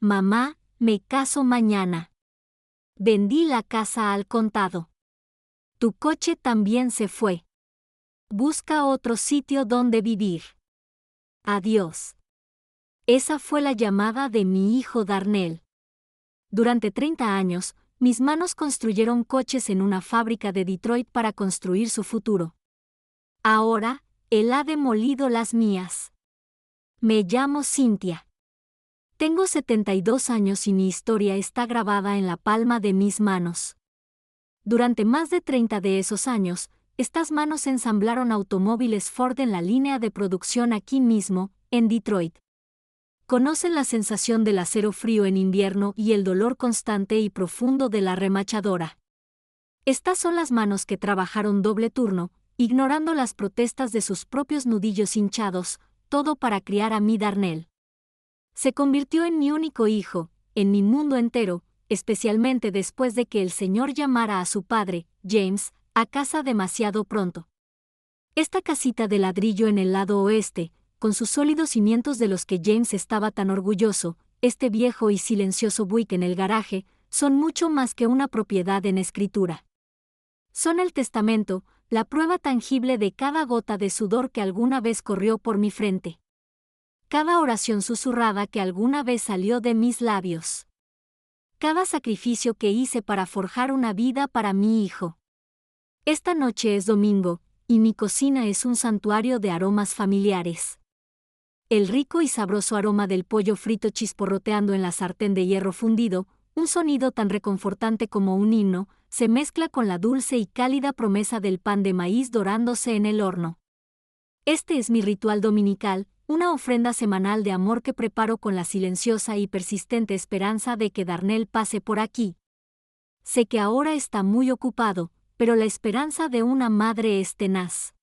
Mamá, me caso mañana. Vendí la casa al contado. Tu coche también se fue. Busca otro sitio donde vivir. Adiós. Esa fue la llamada de mi hijo Darnell. Durante 30 años, mis manos construyeron coches en una fábrica de Detroit para construir su futuro. Ahora, él ha demolido las mías. Me llamo Cynthia. Tengo 72 años y mi historia está grabada en la palma de mis manos. Durante más de 30 de esos años, estas manos ensamblaron automóviles Ford en la línea de producción aquí mismo, en Detroit. Conocen la sensación del acero frío en invierno y el dolor constante y profundo de la remachadora. Estas son las manos que trabajaron doble turno, ignorando las protestas de sus propios nudillos hinchados, todo para criar a mi Darnell. Se convirtió en mi único hijo, en mi mundo entero, especialmente después de que el Señor llamara a su padre, James, a casa demasiado pronto. Esta casita de ladrillo en el lado oeste, con sus sólidos cimientos de los que James estaba tan orgulloso, este viejo y silencioso Buick en el garaje, son mucho más que una propiedad en escritura. Son el testamento, la prueba tangible de cada gota de sudor que alguna vez corrió por mi frente. Cada oración susurrada que alguna vez salió de mis labios. Cada sacrificio que hice para forjar una vida para mi hijo. Esta noche es domingo, y mi cocina es un santuario de aromas familiares. El rico y sabroso aroma del pollo frito chisporroteando en la sartén de hierro fundido, un sonido tan reconfortante como un himno, se mezcla con la dulce y cálida promesa del pan de maíz dorándose en el horno. Este es mi ritual dominical, una ofrenda semanal de amor que preparo con la silenciosa y persistente esperanza de que Darnell pase por aquí. Sé que ahora está muy ocupado, pero la esperanza de una madre es tenaz.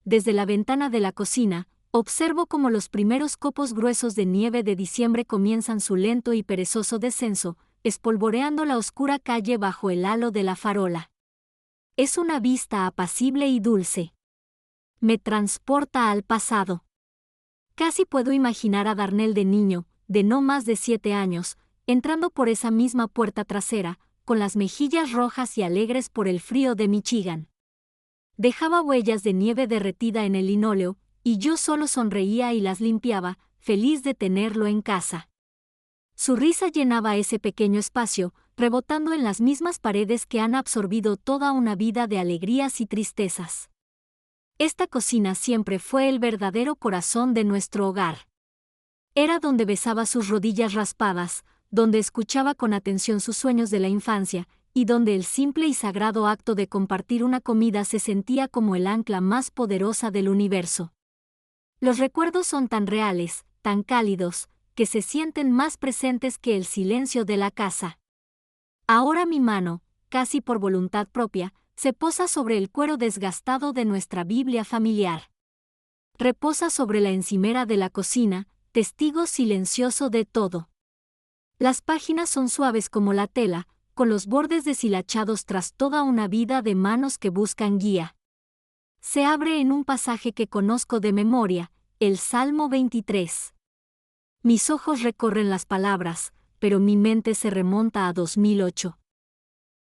Desde la ventana de la cocina, observo cómo los primeros copos gruesos de nieve de diciembre comienzan su lento y perezoso descenso, espolvoreando la oscura calle bajo el halo de la farola. Es una vista apacible y dulce. Me transporta al pasado. Casi puedo imaginar a Darnell de niño, de no más de 7 años, entrando por esa misma puerta trasera, con las mejillas rojas y alegres por el frío de Michigan. Dejaba huellas de nieve derretida en el linóleo, y yo solo sonreía y las limpiaba, feliz de tenerlo en casa. Su risa llenaba ese pequeño espacio, rebotando en las mismas paredes que han absorbido toda una vida de alegrías y tristezas. Esta cocina siempre fue el verdadero corazón de nuestro hogar. Era donde besaba sus rodillas raspadas, donde escuchaba con atención sus sueños de la infancia, y donde el simple y sagrado acto de compartir una comida se sentía como el ancla más poderosa del universo. Los recuerdos son tan reales, tan cálidos, que se sienten más presentes que el silencio de la casa. Ahora mi mano, casi por voluntad propia, se posa sobre el cuero desgastado de nuestra Biblia familiar. Reposa sobre la encimera de la cocina, testigo silencioso de todo. Las páginas son suaves como la tela, con los bordes deshilachados tras toda una vida de manos que buscan guía. Se abre en un pasaje que conozco de memoria, el Salmo 23. Mis ojos recorren las palabras, pero mi mente se remonta a 2008.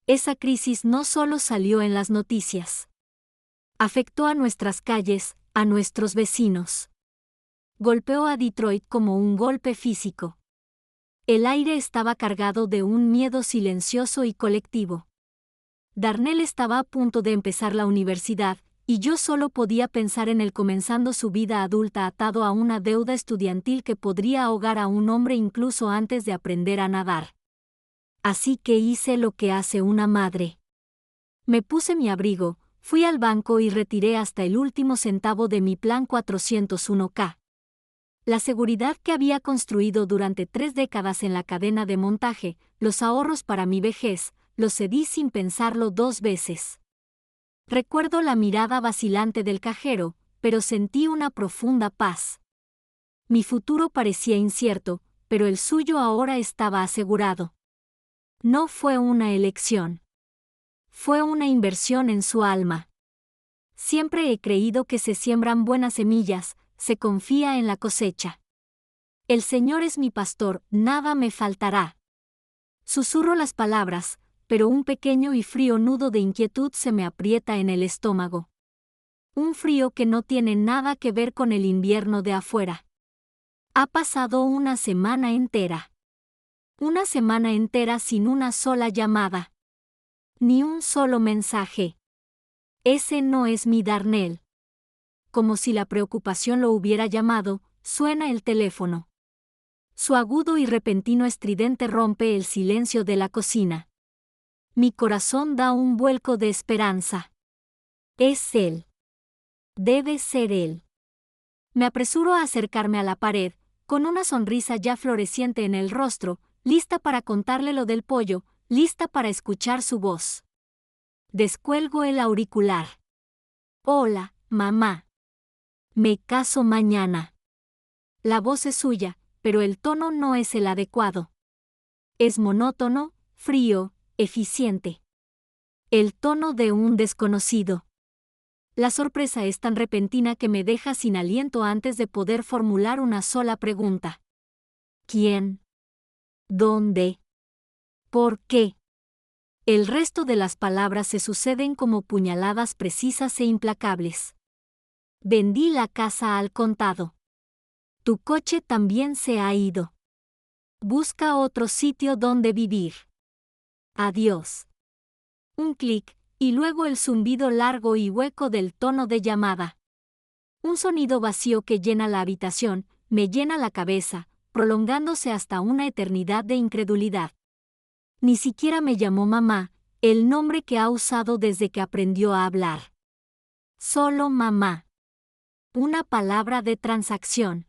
Esa crisis no solo salió en las noticias. Afectó a nuestras calles, a nuestros vecinos. Golpeó a Detroit como un golpe físico. El aire estaba cargado de un miedo silencioso y colectivo. Darnell estaba a punto de empezar la universidad, y yo solo podía pensar en él comenzando su vida adulta atado a una deuda estudiantil que podría ahogar a un hombre incluso antes de aprender a nadar. Así que hice lo que hace una madre. Me puse mi abrigo, fui al banco y retiré hasta el último centavo de mi plan 401k. La seguridad que había construido durante 3 décadas en la cadena de montaje, los ahorros para mi vejez, los cedí sin pensarlo 2 veces. Recuerdo la mirada vacilante del cajero, pero sentí una profunda paz. Mi futuro parecía incierto, pero el suyo ahora estaba asegurado. No fue una elección. Fue una inversión en su alma. Siempre he creído que se siembran buenas semillas, se confía en la cosecha. El Señor es mi pastor, nada me faltará. Susurro las palabras, pero un pequeño y frío nudo de inquietud se me aprieta en el estómago. Un frío que no tiene nada que ver con el invierno de afuera. Ha pasado una semana entera. Una semana entera sin una sola llamada. Ni un solo mensaje. Ese no es mi Darnell. Como si la preocupación lo hubiera llamado, suena el teléfono. Su agudo y repentino estridente rompe el silencio de la cocina. Mi corazón da un vuelco de esperanza. Es él. Debe ser él. Me apresuro a acercarme a la pared, con una sonrisa ya floreciente en el rostro, lista para contarle lo del pollo, lista para escuchar su voz. Descuelgo el auricular. Hola, mamá. Me caso mañana. La voz es suya, pero el tono no es el adecuado. Es monótono, frío, eficiente. El tono de un desconocido. La sorpresa es tan repentina que me deja sin aliento antes de poder formular una sola pregunta. ¿Quién? ¿Dónde? ¿Por qué? El resto de las palabras se suceden como puñaladas precisas e implacables. Vendí la casa al contado. Tu coche también se ha ido. Busca otro sitio donde vivir. Adiós. Un clic, y luego el zumbido largo y hueco del tono de llamada. Un sonido vacío que llena la habitación, me llena la cabeza, prolongándose hasta una eternidad de incredulidad. Ni siquiera me llamó mamá, el nombre que ha usado desde que aprendió a hablar. Solo mamá. Una palabra de transacción.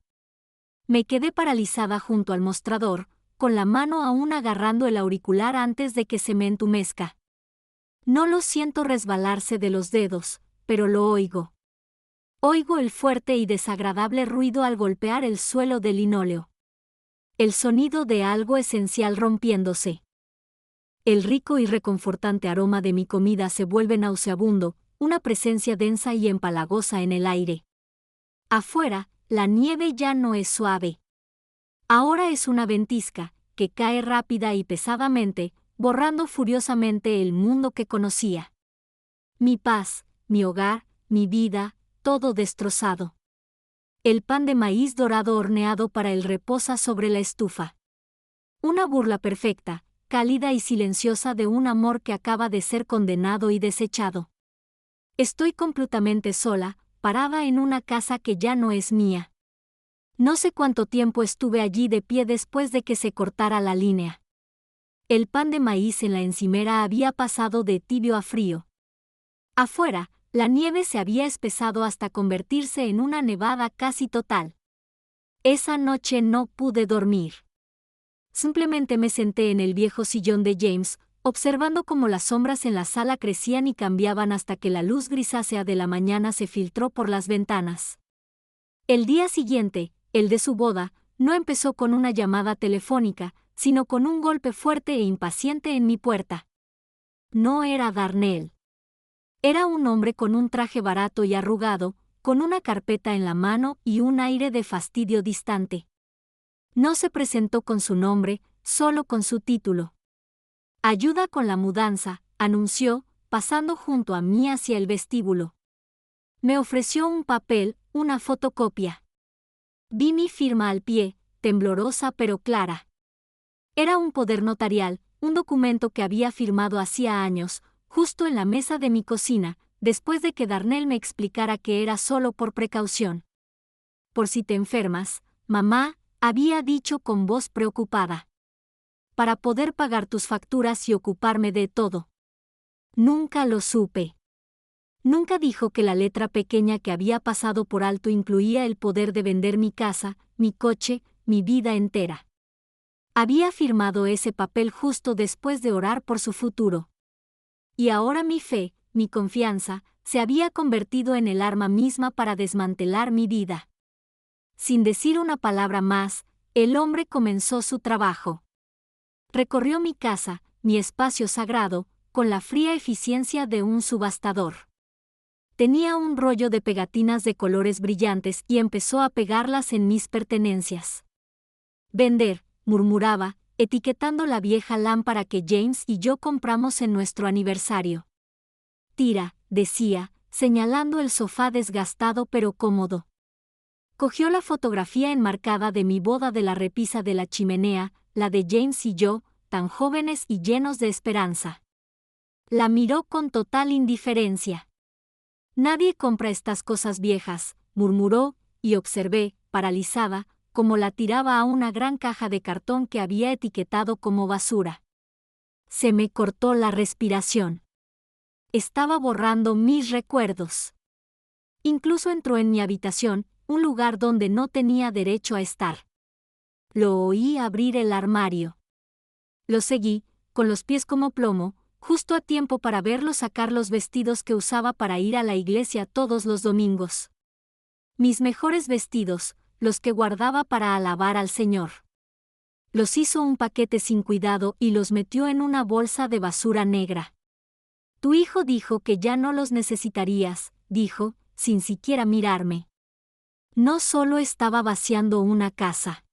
Me quedé paralizada junto al mostrador, con la mano aún agarrando el auricular antes de que se me entumezca. No lo siento resbalarse de los dedos, pero lo oigo. Oigo el fuerte y desagradable ruido al golpear el suelo de linóleo. El sonido de algo esencial rompiéndose. El rico y reconfortante aroma de mi comida se vuelve nauseabundo, una presencia densa y empalagosa en el aire. Afuera, la nieve ya no es suave. Ahora es una ventisca, que cae rápida y pesadamente, borrando furiosamente el mundo que conocía. Mi paz, mi hogar, mi vida, todo destrozado. El pan de maíz dorado horneado para él reposa sobre la estufa. Una burla perfecta, cálida y silenciosa de un amor que acaba de ser condenado y desechado. Estoy completamente sola, parada en una casa que ya no es mía. No sé cuánto tiempo estuve allí de pie después de que se cortara la línea. El pan de maíz en la encimera había pasado de tibio a frío. Afuera, la nieve se había espesado hasta convertirse en una nevada casi total. Esa noche no pude dormir. Simplemente me senté en el viejo sillón de James, observando cómo las sombras en la sala crecían y cambiaban hasta que la luz grisácea de la mañana se filtró por las ventanas. El día siguiente, el de su boda, no empezó con una llamada telefónica, sino con un golpe fuerte e impaciente en mi puerta. No era Darnell. Era un hombre con un traje barato y arrugado, con una carpeta en la mano y un aire de fastidio distante. No se presentó con su nombre, solo con su título. Ayuda con la mudanza, anunció, pasando junto a mí hacia el vestíbulo. Me ofreció un papel, una fotocopia. Vi mi firma al pie, temblorosa pero clara. Era un poder notarial, un documento que había firmado hacía años, justo en la mesa de mi cocina, después de que Darnell me explicara que era solo por precaución. Por si te enfermas, mamá, había dicho con voz preocupada. Para poder pagar tus facturas y ocuparme de todo. Nunca lo supe. Nunca dijo que la letra pequeña que había pasado por alto incluía el poder de vender mi casa, mi coche, mi vida entera. Había firmado ese papel justo después de orar por su futuro. Y ahora mi fe, mi confianza, se había convertido en el arma misma para desmantelar mi vida. Sin decir una palabra más, el hombre comenzó su trabajo. Recorrió mi casa, mi espacio sagrado, con la fría eficiencia de un subastador. Tenía un rollo de pegatinas de colores brillantes y empezó a pegarlas en mis pertenencias. Vender, murmuraba, etiquetando la vieja lámpara que James y yo compramos en nuestro aniversario. Tira, decía, señalando el sofá desgastado pero cómodo. Cogió la fotografía enmarcada de mi boda de la repisa de la chimenea, la de James y yo, tan jóvenes y llenos de esperanza. La miró con total indiferencia. Nadie compra estas cosas viejas, murmuró, y observé, paralizada, cómo la tiraba a una gran caja de cartón que había etiquetado como basura. Se me cortó la respiración. Estaba borrando mis recuerdos. Incluso entró en mi habitación, un lugar donde no tenía derecho a estar. Lo oí abrir el armario. Lo seguí, con los pies como plomo, justo a tiempo para verlo sacar los vestidos que usaba para ir a la iglesia todos los domingos. Mis mejores vestidos, los que guardaba para alabar al Señor. Los hizo un paquete sin cuidado y los metió en una bolsa de basura negra. Tu hijo dijo que ya no los necesitarías, dijo, sin siquiera mirarme. No solo estaba vaciando una casa.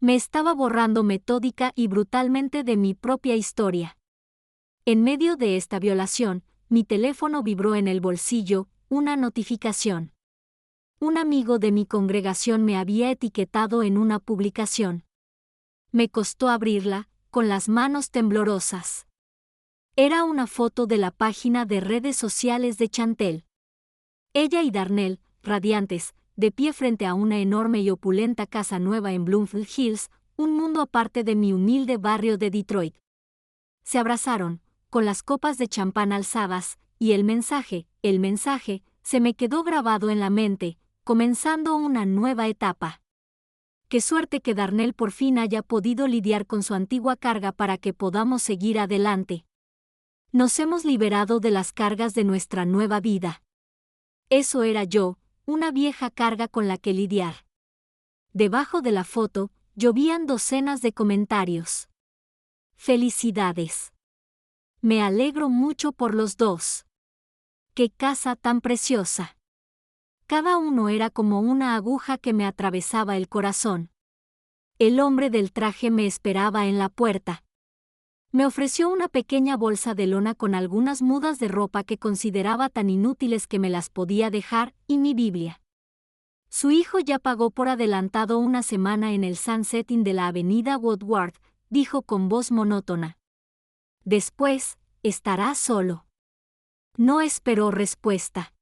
Me estaba borrando metódica y brutalmente de mi propia historia. En medio de esta violación, mi teléfono vibró en el bolsillo, una notificación. Un amigo de mi congregación me había etiquetado en una publicación. Me costó abrirla, con las manos temblorosas. Era una foto de la página de redes sociales de Chantel. Ella y Darnell, radiantes, de pie frente a una enorme y opulenta casa nueva en Bloomfield Hills, un mundo aparte de mi humilde barrio de Detroit. Se abrazaron, con las copas de champán alzadas, y el mensaje, se me quedó grabado en la mente, comenzando una nueva etapa. Qué suerte que Darnell por fin haya podido lidiar con su antigua carga para que podamos seguir adelante. Nos hemos liberado de las cargas de nuestra nueva vida. Eso era yo, una vieja carga con la que lidiar. Debajo de la foto, llovían docenas de comentarios. Felicidades. Me alegro mucho por los dos. ¡Qué casa tan preciosa! Cada uno era como una aguja que me atravesaba el corazón. El hombre del traje me esperaba en la puerta. Me ofreció una pequeña bolsa de lona con algunas mudas de ropa que consideraba tan inútiles que me las podía dejar, y mi Biblia. Su hijo ya pagó por adelantado una semana en el Sunsetting de la avenida Woodward, dijo con voz monótona. Después, estará solo. No esperó respuesta.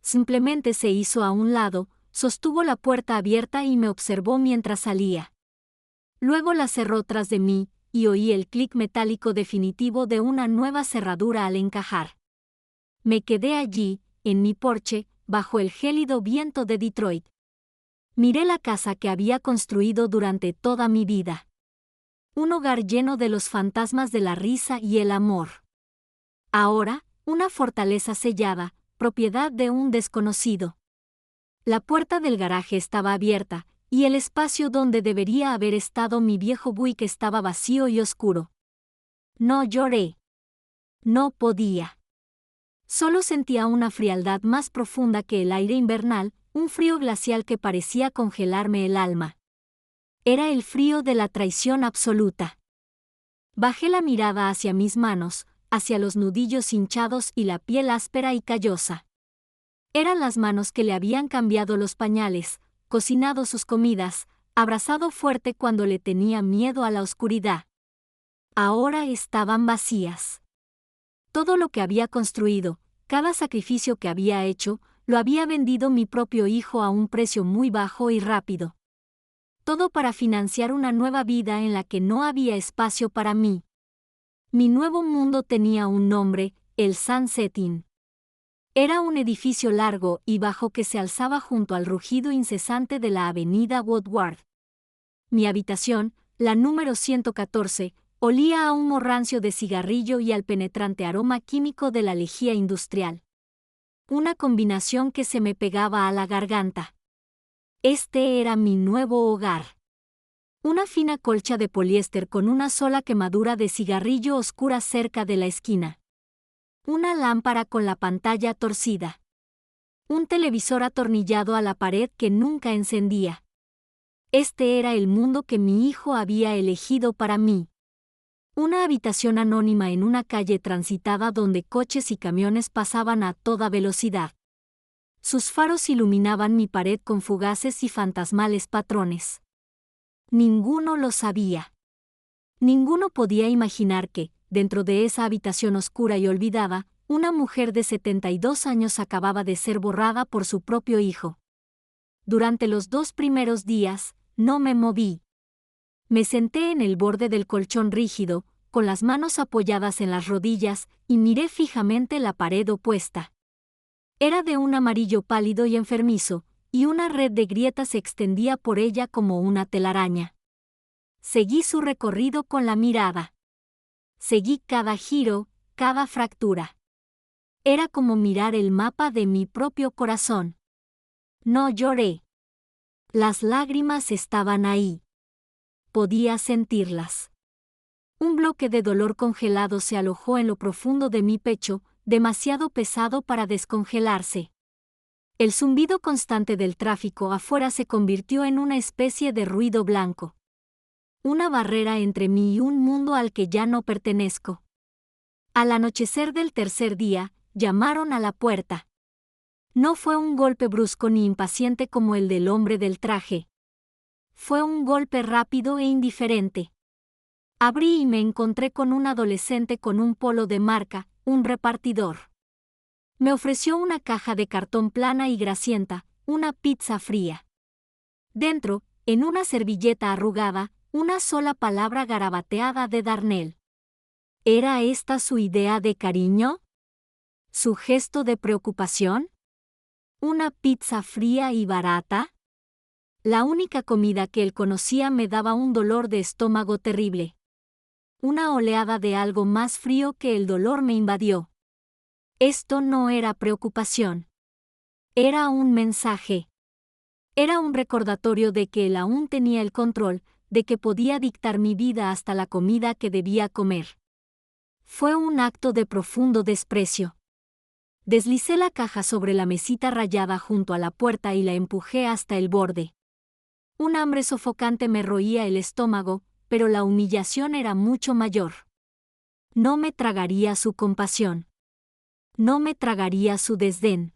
Simplemente se hizo a un lado, sostuvo la puerta abierta y me observó mientras salía. Luego la cerró tras de mí, y oí el clic metálico definitivo de una nueva cerradura al encajar. Me quedé allí, en mi porche, bajo el gélido viento de Detroit. Miré la casa que había construido durante toda mi vida. Un hogar lleno de los fantasmas de la risa y el amor. Ahora, una fortaleza sellada, propiedad de un desconocido. La puerta del garaje estaba abierta, y el espacio donde debería haber estado mi viejo Buick estaba vacío y oscuro. No lloré. No podía. Solo sentía una frialdad más profunda que el aire invernal, un frío glacial que parecía congelarme el alma. Era el frío de la traición absoluta. Bajé la mirada hacia mis manos, hacia los nudillos hinchados y la piel áspera y callosa. Eran las manos que le habían cambiado los pañales, cocinado sus comidas, abrazado fuerte cuando le tenía miedo a la oscuridad. Ahora estaban vacías. Todo lo que había construido, cada sacrificio que había hecho, lo había vendido mi propio hijo a un precio muy bajo y rápido. Todo para financiar una nueva vida en la que no había espacio para mí. Mi nuevo mundo tenía un nombre, el Sunsetting. Era un edificio largo y bajo que se alzaba junto al rugido incesante de la avenida Woodward. Mi habitación, la número 114, olía a humo rancio de cigarrillo y al penetrante aroma químico de la lejía industrial. Una combinación que se me pegaba a la garganta. Este era mi nuevo hogar. Una fina colcha de poliéster con una sola quemadura de cigarrillo oscura cerca de la esquina. Una lámpara con la pantalla torcida. Un televisor atornillado a la pared que nunca encendía. Este era el mundo que mi hijo había elegido para mí. Una habitación anónima en una calle transitada donde coches y camiones pasaban a toda velocidad. Sus faros iluminaban mi pared con fugaces y fantasmales patrones. Ninguno lo sabía. Ninguno podía imaginar que, dentro de esa habitación oscura y olvidada, una mujer de 72 años acababa de ser borrada por su propio hijo. Durante los 2 primeros días, no me moví. Me senté en el borde del colchón rígido, con las manos apoyadas en las rodillas, y miré fijamente la pared opuesta. Era de un amarillo pálido y enfermizo, y una red de grietas se extendía por ella como una telaraña. Seguí su recorrido con la mirada. Seguí cada giro, cada fractura. Era como mirar el mapa de mi propio corazón. No lloré. Las lágrimas estaban ahí. Podía sentirlas. Un bloque de dolor congelado se alojó en lo profundo de mi pecho, demasiado pesado para descongelarse. El zumbido constante del tráfico afuera se convirtió en una especie de ruido blanco. Una barrera entre mí y un mundo al que ya no pertenezco. Al anochecer del tercer día, llamaron a la puerta. No fue un golpe brusco ni impaciente como el del hombre del traje. Fue un golpe rápido e indiferente. Abrí y me encontré con un adolescente con un polo de marca, un repartidor. Me ofreció una caja de cartón plana y grasienta, una pizza fría. Dentro, en una servilleta arrugada, una sola palabra garabateada de Darnell. ¿Era esta su idea de cariño? ¿Su gesto de preocupación? ¿Una pizza fría y barata? La única comida que él conocía me daba un dolor de estómago terrible. Una oleada de algo más frío que el dolor me invadió. Esto no era preocupación. Era un mensaje. Era un recordatorio de que él aún tenía el control, de que podía dictar mi vida hasta la comida que debía comer. Fue un acto de profundo desprecio. Deslicé la caja sobre la mesita rayada junto a la puerta y la empujé hasta el borde. Un hambre sofocante me roía el estómago, pero la humillación era mucho mayor. No me tragaría su compasión. No me tragaría su desdén.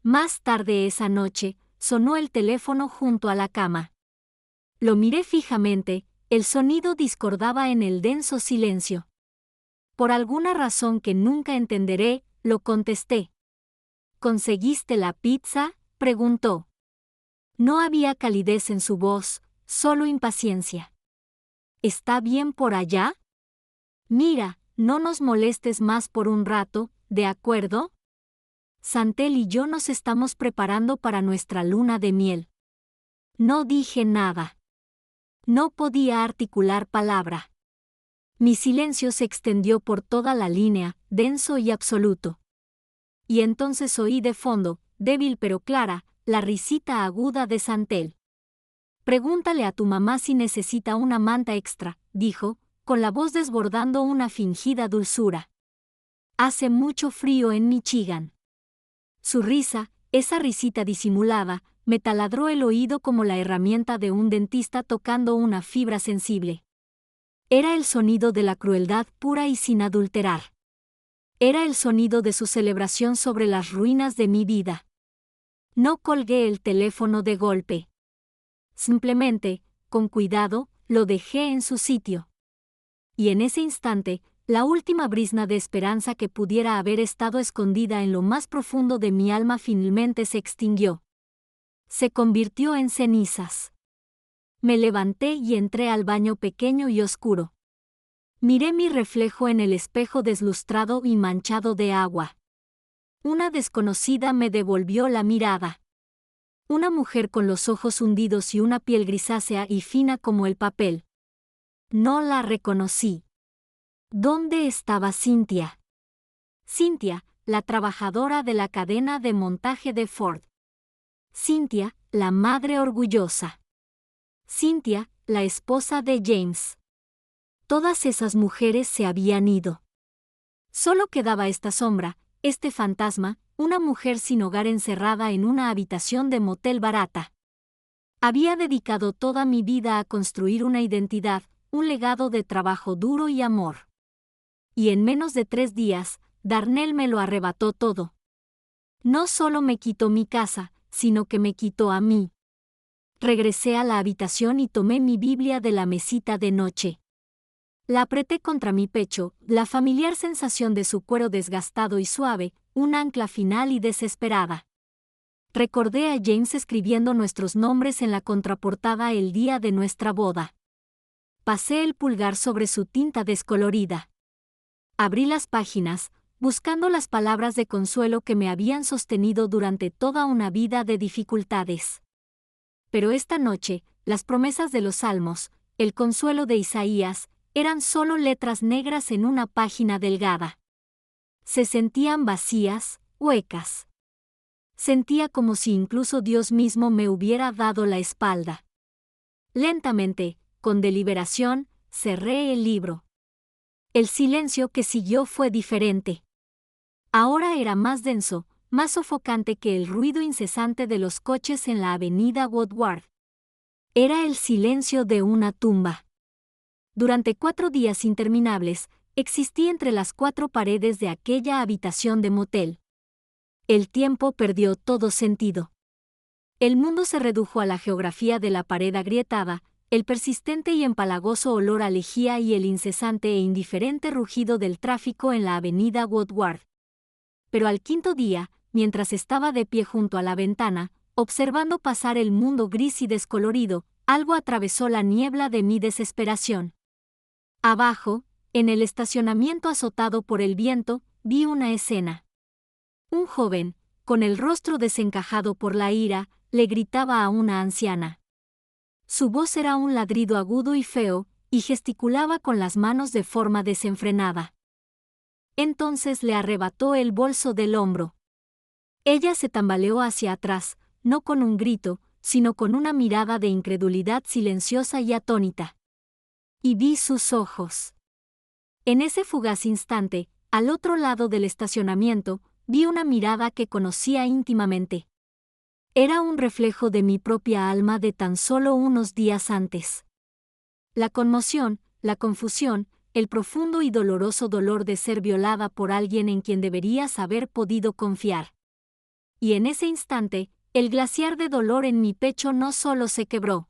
Más tarde esa noche, sonó el teléfono junto a la cama. Lo miré fijamente, el sonido discordaba en el denso silencio. Por alguna razón que nunca entenderé, lo contesté. ¿Conseguiste la pizza?, preguntó. No había calidez en su voz, solo impaciencia. ¿Está bien por allá? Mira, no nos molestes más por un rato, ¿de acuerdo? Santel y yo nos estamos preparando para nuestra luna de miel. No dije nada. No podía articular palabra. Mi silencio se extendió por toda la línea, denso y absoluto. Y entonces oí de fondo, débil pero clara, la risita aguda de Santel. Pregúntale a tu mamá si necesita una manta extra, dijo, con la voz desbordando una fingida dulzura. Hace mucho frío en Michigan. Su risa, esa risita disimulada, me taladró el oído como la herramienta de un dentista tocando una fibra sensible. Era el sonido de la crueldad pura y sin adulterar. Era el sonido de su celebración sobre las ruinas de mi vida. No colgué el teléfono de golpe. Simplemente, con cuidado, lo dejé en su sitio. Y en ese instante, la última brizna de esperanza que pudiera haber estado escondida en lo más profundo de mi alma finalmente se extinguió. Se convirtió en cenizas. Me levanté y entré al baño pequeño y oscuro. Miré mi reflejo en el espejo deslustrado y manchado de agua. Una desconocida me devolvió la mirada. Una mujer con los ojos hundidos y una piel grisácea y fina como el papel. No la reconocí. ¿Dónde estaba Cynthia? Cynthia, la trabajadora de la cadena de montaje de Ford. Cynthia, la madre orgullosa. Cynthia, la esposa de James. Todas esas mujeres se habían ido. Solo quedaba esta sombra, este fantasma, una mujer sin hogar encerrada en una habitación de motel barata. Había dedicado toda mi vida a construir una identidad, un legado de trabajo duro y amor. Y en menos de 3 días, Darnell me lo arrebató todo. No solo me quitó mi casa, sino que me quitó a mí. Regresé a la habitación y tomé mi Biblia de la mesita de noche. La apreté contra mi pecho, la familiar sensación de su cuero desgastado y suave, un ancla final y desesperada. Recordé a James escribiendo nuestros nombres en la contraportada el día de nuestra boda. Pasé el pulgar sobre su tinta descolorida. Abrí las páginas, buscando las palabras de consuelo que me habían sostenido durante toda una vida de dificultades. Pero esta noche, las promesas de los Salmos, el consuelo de Isaías, eran solo letras negras en una página delgada. Se sentían vacías, huecas. Sentía como si incluso Dios mismo me hubiera dado la espalda. Lentamente, con deliberación, cerré el libro. El silencio que siguió fue diferente. Ahora era más denso, más sofocante que el ruido incesante de los coches en la avenida Woodward. Era el silencio de una tumba. Durante 4 días interminables, existí entre las 4 paredes de aquella habitación de motel. El tiempo perdió todo sentido. El mundo se redujo a la geografía de la pared agrietada, el persistente y empalagoso olor a lejía y el incesante e indiferente rugido del tráfico en la avenida Woodward. Pero al 5.º día, mientras estaba de pie junto a la ventana, observando pasar el mundo gris y descolorido, algo atravesó la niebla de mi desesperación. Abajo, en el estacionamiento azotado por el viento, vi una escena. Un joven, con el rostro desencajado por la ira, le gritaba a una anciana. Su voz era un ladrido agudo y feo, y gesticulaba con las manos de forma desenfrenada. Entonces le arrebató el bolso del hombro. Ella se tambaleó hacia atrás, no con un grito, sino con una mirada de incredulidad silenciosa y atónita. Y vi sus ojos. En ese fugaz instante, al otro lado del estacionamiento, vi una mirada que conocía íntimamente. Era un reflejo de mi propia alma de tan solo unos días antes. La conmoción, la confusión, el profundo y doloroso dolor de ser violada por alguien en quien deberías haber podido confiar. Y en ese instante, el glaciar de dolor en mi pecho no solo se quebró.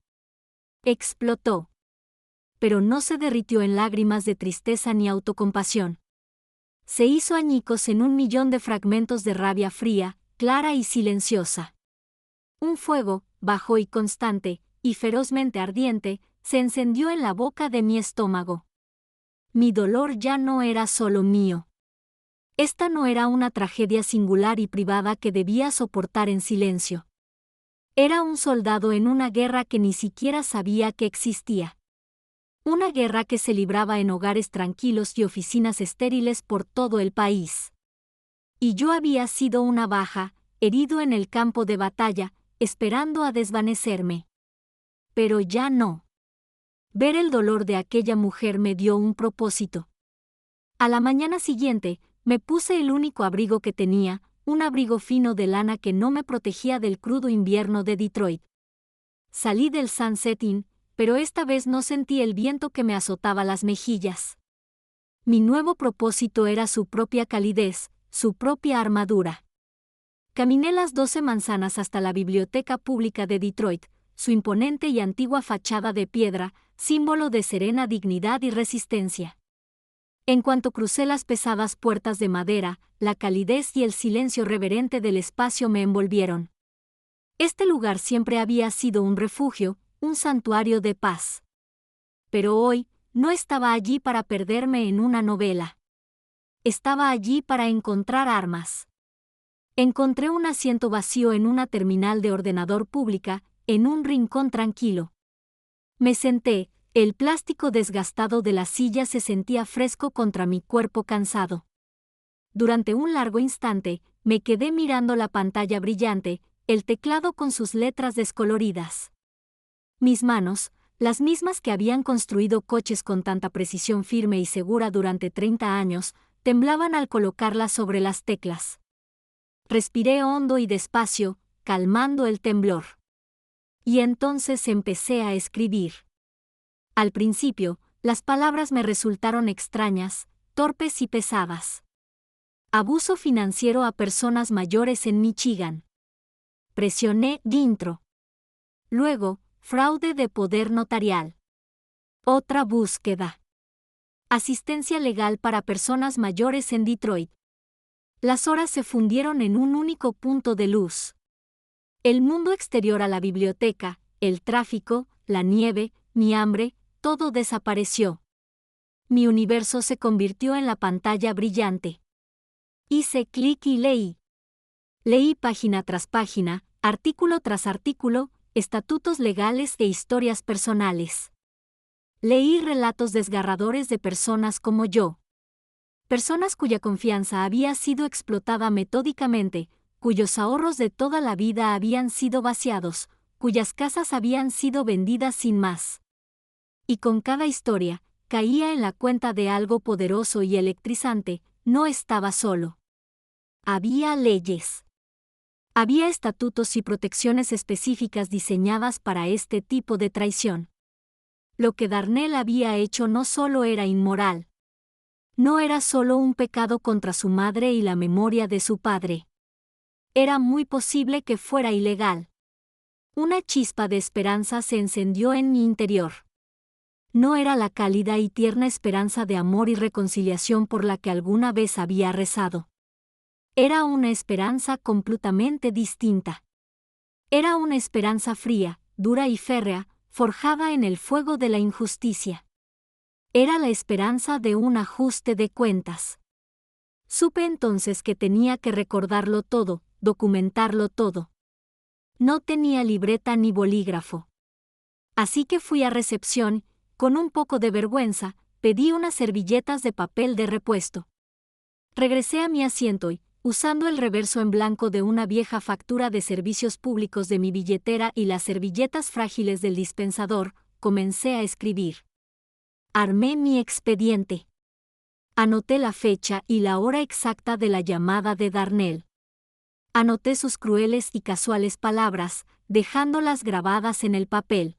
Explotó. Pero no se derritió en lágrimas de tristeza ni autocompasión. Se hizo añicos en 1.000.000 de fragmentos de rabia fría, clara y silenciosa. Un fuego, bajo y constante, y ferozmente ardiente, se encendió en la boca de mi estómago. Mi dolor ya no era solo mío. Esta no era una tragedia singular y privada que debía soportar en silencio. Era un soldado en una guerra que ni siquiera sabía que existía. Una guerra que se libraba en hogares tranquilos y oficinas estériles por todo el país. Y yo había sido una baja, herido en el campo de batalla, esperando a desvanecerme. Pero ya no. Ver el dolor de aquella mujer me dio un propósito. A la mañana siguiente, me puse el único abrigo que tenía, un abrigo fino de lana que no me protegía del crudo invierno de Detroit. Salí del Sunset Inn, pero esta vez no sentí el viento que me azotaba las mejillas. Mi nuevo propósito era su propia calidez, su propia armadura. Caminé las 12 manzanas hasta la Biblioteca Pública de Detroit, su imponente y antigua fachada de piedra, símbolo de serena dignidad y resistencia. En cuanto crucé las pesadas puertas de madera, la calidez y el silencio reverente del espacio me envolvieron. Este lugar siempre había sido un refugio, un santuario de paz. Pero hoy, no estaba allí para perderme en una novela. Estaba allí para encontrar armas. Encontré un asiento vacío en una terminal de ordenador pública, en un rincón tranquilo. Me senté, el plástico desgastado de la silla se sentía fresco contra mi cuerpo cansado. Durante un largo instante, me quedé mirando la pantalla brillante, el teclado con sus letras descoloridas. Mis manos, las mismas que habían construido coches con tanta precisión firme y segura durante 30 años, temblaban al colocarlas sobre las teclas. Respiré hondo y despacio, calmando el temblor. Y entonces empecé a escribir. Al principio, las palabras me resultaron extrañas, torpes y pesadas. Abuso financiero a personas mayores en Michigan. Presioné Intro. Luego, fraude de poder notarial. Otra búsqueda. Asistencia legal para personas mayores en Detroit. Las horas se fundieron en un único punto de luz. El mundo exterior a la biblioteca, el tráfico, la nieve, mi hambre, todo desapareció. Mi universo se convirtió en la pantalla brillante. Hice clic y leí. Leí página tras página, artículo tras artículo, estatutos legales e historias personales. Leí relatos desgarradores de personas como yo. Personas cuya confianza había sido explotada metódicamente, cuyos ahorros de toda la vida habían sido vaciados, cuyas casas habían sido vendidas sin más. Y con cada historia, caía en la cuenta de algo poderoso y electrizante, no estaba solo. Había leyes. Había estatutos y protecciones específicas diseñadas para este tipo de traición. Lo que Darnell había hecho no solo era inmoral. No era solo un pecado contra su madre y la memoria de su padre. Era muy posible que fuera ilegal. Una chispa de esperanza se encendió en mi interior. No era la cálida y tierna esperanza de amor y reconciliación por la que alguna vez había rezado. Era una esperanza completamente distinta. Era una esperanza fría, dura y férrea, forjada en el fuego de la injusticia. Era la esperanza de un ajuste de cuentas. Supe entonces que tenía que recordarlo todo, documentarlo todo. No tenía libreta ni bolígrafo. Así que fui a recepción, con un poco de vergüenza, pedí unas servilletas de papel de repuesto. Regresé a mi asiento y, usando el reverso en blanco de una vieja factura de servicios públicos de mi billetera y las servilletas frágiles del dispensador, comencé a escribir. Armé mi expediente. Anoté la fecha y la hora exacta de la llamada de Darnell. Anoté sus crueles y casuales palabras, dejándolas grabadas en el papel.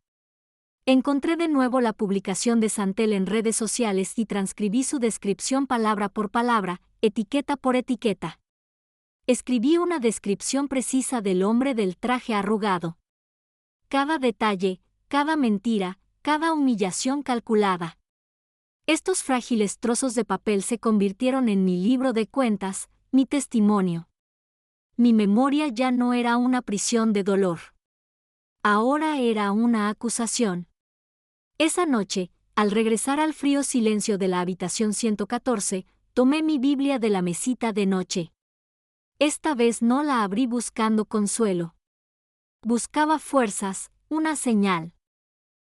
Encontré de nuevo la publicación de Santel en redes sociales y transcribí su descripción palabra por palabra, etiqueta por etiqueta. Escribí una descripción precisa del hombre del traje arrugado. Cada detalle, cada mentira, cada humillación calculada. Estos frágiles trozos de papel se convirtieron en mi libro de cuentas, mi testimonio. Mi memoria ya no era una prisión de dolor. Ahora era una acusación. Esa noche, al regresar al frío silencio de la habitación 114, tomé mi Biblia de la mesita de noche. Esta vez no la abrí buscando consuelo. Buscaba fuerzas, una señal.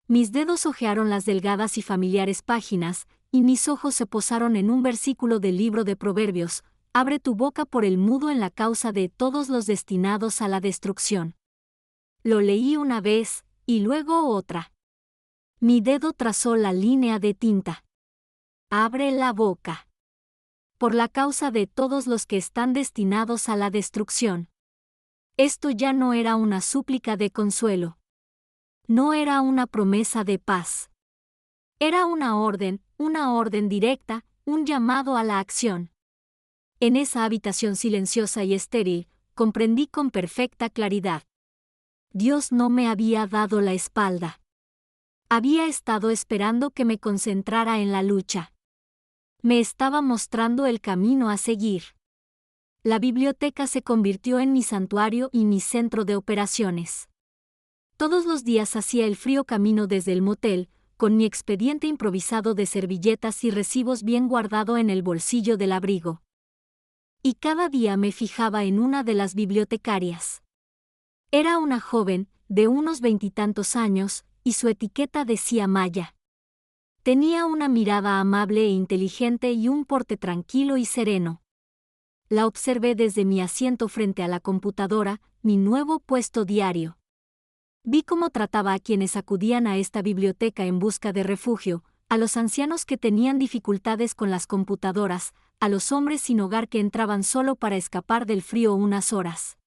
Mis dedos hojearon las delgadas y familiares páginas, y mis ojos se posaron en un versículo del libro de Proverbios: abre tu boca por el mudo en la causa de todos los destinados a la destrucción. Lo leí una vez, y luego otra. Mi dedo trazó la línea de tinta. Abre la boca. Por la causa de todos los que están destinados a la destrucción. Esto ya no era una súplica de consuelo. No era una promesa de paz. Era una orden directa, un llamado a la acción. En esa habitación silenciosa y estéril, comprendí con perfecta claridad. Dios no me había dado la espalda. Había estado esperando que me concentrara en la lucha. Me estaba mostrando el camino a seguir. La biblioteca se convirtió en mi santuario y mi centro de operaciones. Todos los días hacía el frío camino desde el motel, con mi expediente improvisado de servilletas y recibos bien guardado en el bolsillo del abrigo. Y cada día me fijaba en una de las bibliotecarias. Era una joven, de unos 20 y tantos años, y su etiqueta decía Maya. Tenía una mirada amable e inteligente y un porte tranquilo y sereno. La observé desde mi asiento frente a la computadora, mi nuevo puesto diario. Vi cómo trataba a quienes acudían a esta biblioteca en busca de refugio, a los ancianos que tenían dificultades con las computadoras, a los hombres sin hogar que entraban solo para escapar del frío unas horas.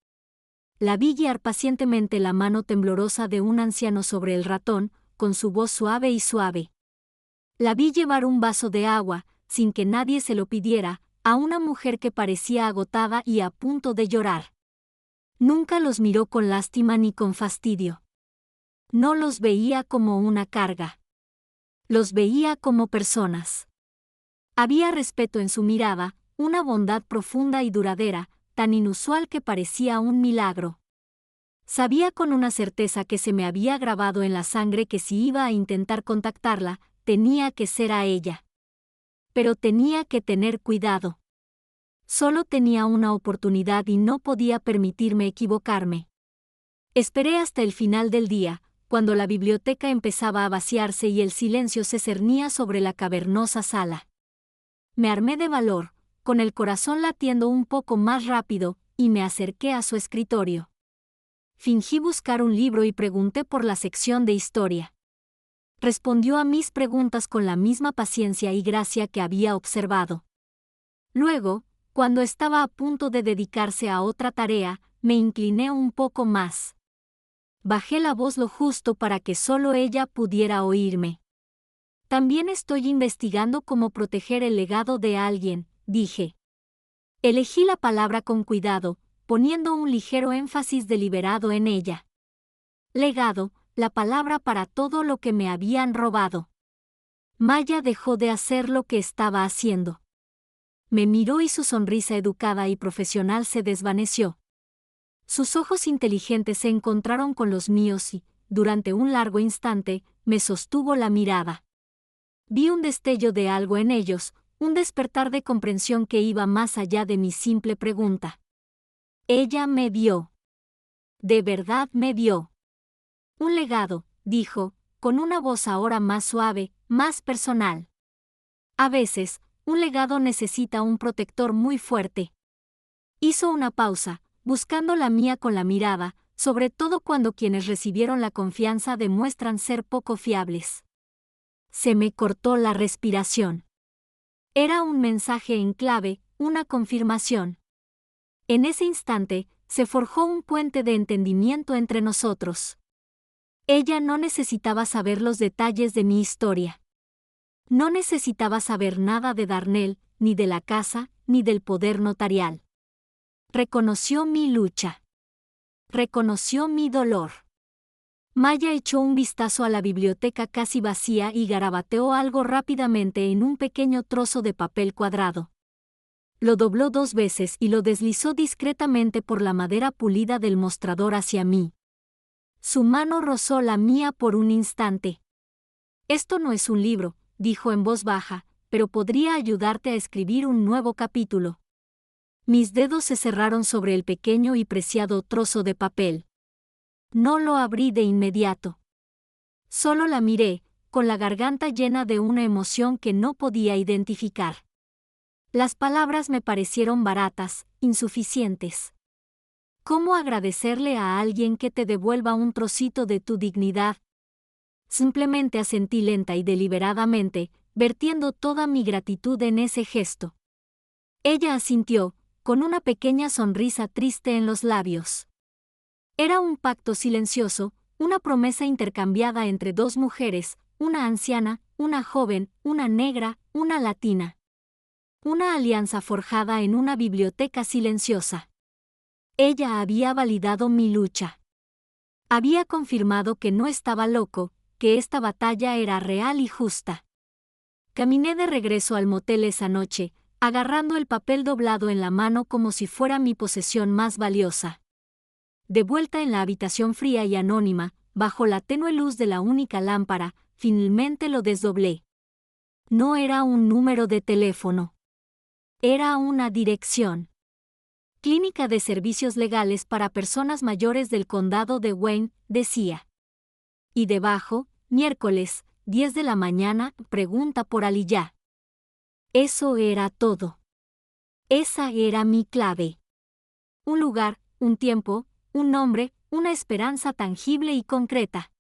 La vi guiar pacientemente la mano temblorosa de un anciano sobre el ratón, con su voz suave y suave. La vi llevar un vaso de agua, sin que nadie se lo pidiera, a una mujer que parecía agotada y a punto de llorar. Nunca los miró con lástima ni con fastidio. No los veía como una carga. Los veía como personas. Había respeto en su mirada, una bondad profunda y duradera, tan inusual que parecía un milagro. Sabía con una certeza que se me había grabado en la sangre que si iba a intentar contactarla, tenía que ser a ella. Pero tenía que tener cuidado. Solo tenía una oportunidad y no podía permitirme equivocarme. Esperé hasta el final del día, cuando la biblioteca empezaba a vaciarse y el silencio se cernía sobre la cavernosa sala. Me armé de valor, con el corazón latiendo un poco más rápido, y me acerqué a su escritorio. Fingí buscar un libro y pregunté por la sección de historia. Respondió a mis preguntas con la misma paciencia y gracia que había observado. Luego, cuando estaba a punto de dedicarse a otra tarea, me incliné un poco más. Bajé la voz lo justo para que solo ella pudiera oírme. También estoy investigando cómo proteger el legado de alguien, dije. Elegí la palabra con cuidado, poniendo un ligero énfasis deliberado en ella. Legado, la palabra para todo lo que me habían robado. Maya dejó de hacer lo que estaba haciendo. Me miró y su sonrisa educada y profesional se desvaneció. Sus ojos inteligentes se encontraron con los míos y, durante un largo instante, me sostuvo la mirada. Vi un destello de algo en ellos, un despertar de comprensión que iba más allá de mi simple pregunta. Ella me vio. De verdad me vio. Un legado, dijo, con una voz ahora más suave, más personal. A veces, un legado necesita un protector muy fuerte. Hizo una pausa, buscando la mía con la mirada, sobre todo cuando quienes recibieron la confianza demuestran ser poco fiables. Se me cortó la respiración. Era un mensaje en clave, una confirmación. En ese instante, se forjó un puente de entendimiento entre nosotros. Ella no necesitaba saber los detalles de mi historia. No necesitaba saber nada de Darnell, ni de la casa, ni del poder notarial. Reconoció mi lucha. Reconoció mi dolor. Maya echó un vistazo a la biblioteca casi vacía y garabateó algo rápidamente en un pequeño trozo de papel cuadrado. Lo dobló 2 veces y lo deslizó discretamente por la madera pulida del mostrador hacia mí. Su mano rozó la mía por un instante. Esto no es un libro, dijo en voz baja, pero podría ayudarte a escribir un nuevo capítulo. Mis dedos se cerraron sobre el pequeño y preciado trozo de papel. No lo abrí de inmediato. Solo la miré, con la garganta llena de una emoción que no podía identificar. Las palabras me parecieron baratas, insuficientes. ¿Cómo agradecerle a alguien que te devuelva un trocito de tu dignidad? Simplemente asentí lenta y deliberadamente, vertiendo toda mi gratitud en ese gesto. Ella asintió, con una pequeña sonrisa triste en los labios. Era un pacto silencioso, una promesa intercambiada entre 2 mujeres, una anciana, una joven, una negra, una latina. Una alianza forjada en una biblioteca silenciosa. Ella había validado mi lucha. Había confirmado que no estaba loco, que esta batalla era real y justa. Caminé de regreso al motel esa noche, agarrando el papel doblado en la mano como si fuera mi posesión más valiosa. De vuelta en la habitación fría y anónima, bajo la tenue luz de la única lámpara, finalmente lo desdoblé. No era un número de teléfono. Era una dirección. Clínica de Servicios Legales para Personas Mayores del Condado de Wayne, decía. Y debajo, miércoles, 10 de la mañana, pregunta por Aliyah. Eso era todo. Esa era mi clave. Un lugar, un tiempo, un nombre, una esperanza tangible y concreta.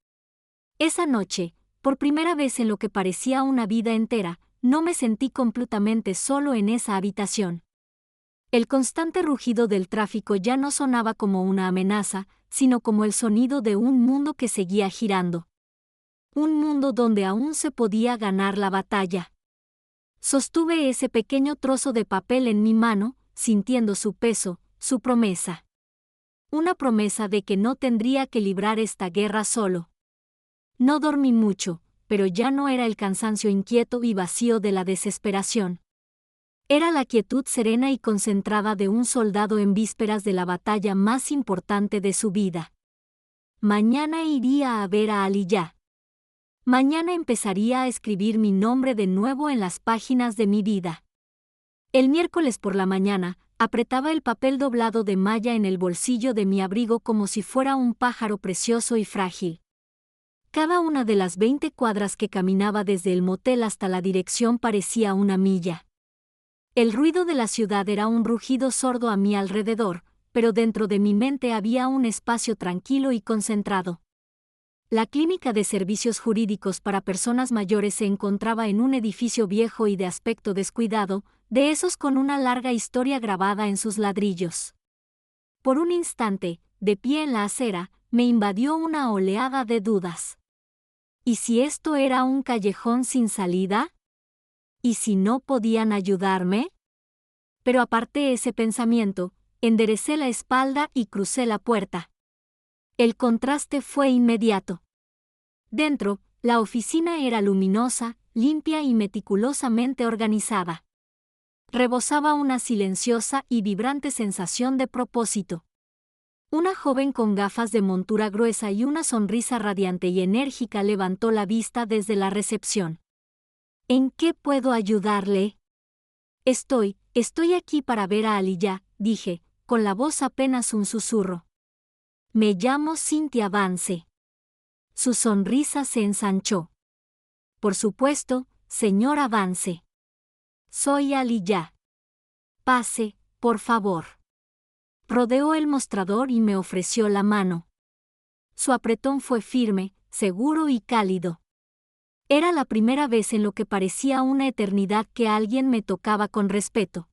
Esa noche, por primera vez en lo que parecía una vida entera, no me sentí completamente solo en esa habitación. El constante rugido del tráfico ya no sonaba como una amenaza, sino como el sonido de un mundo que seguía girando. Un mundo donde aún se podía ganar la batalla. Sostuve ese pequeño trozo de papel en mi mano, sintiendo su peso, su promesa. Una promesa de que no tendría que librar esta guerra solo. No dormí mucho, pero ya no era el cansancio inquieto y vacío de la desesperación. Era la quietud serena y concentrada de un soldado en vísperas de la batalla más importante de su vida. Mañana iría a ver a Aliyah. Mañana empezaría a escribir mi nombre de nuevo en las páginas de mi vida. El miércoles por la mañana, apretaba el papel doblado de malla en el bolsillo de mi abrigo como si fuera un pájaro precioso y frágil. Cada una de las 20 cuadras que caminaba desde el motel hasta la dirección parecía una milla. El ruido de la ciudad era un rugido sordo a mi alrededor, pero dentro de mi mente había un espacio tranquilo y concentrado. La clínica de servicios jurídicos para personas mayores se encontraba en un edificio viejo y de aspecto descuidado, de esos con una larga historia grabada en sus ladrillos. Por un instante, de pie en la acera, me invadió una oleada de dudas. ¿Y si esto era un callejón sin salida? ¿Y si no podían ayudarme? Pero aparté ese pensamiento, enderecé la espalda y crucé la puerta. El contraste fue inmediato. Dentro, la oficina era luminosa, limpia y meticulosamente organizada. Rebosaba una silenciosa y vibrante sensación de propósito. Una joven con gafas de montura gruesa y una sonrisa radiante y enérgica levantó la vista desde la recepción. ¿En qué puedo ayudarle? Estoy aquí para ver a Aliyah, dije, con la voz apenas un susurro. Me llamo Cynthia Vance. Su sonrisa se ensanchó. Por supuesto, señora Vance. Soy Aliyah. Pase, por favor. Rodeó el mostrador y me ofreció la mano. Su apretón fue firme, seguro y cálido. Era la primera vez en lo que parecía una eternidad que alguien me tocaba con respeto.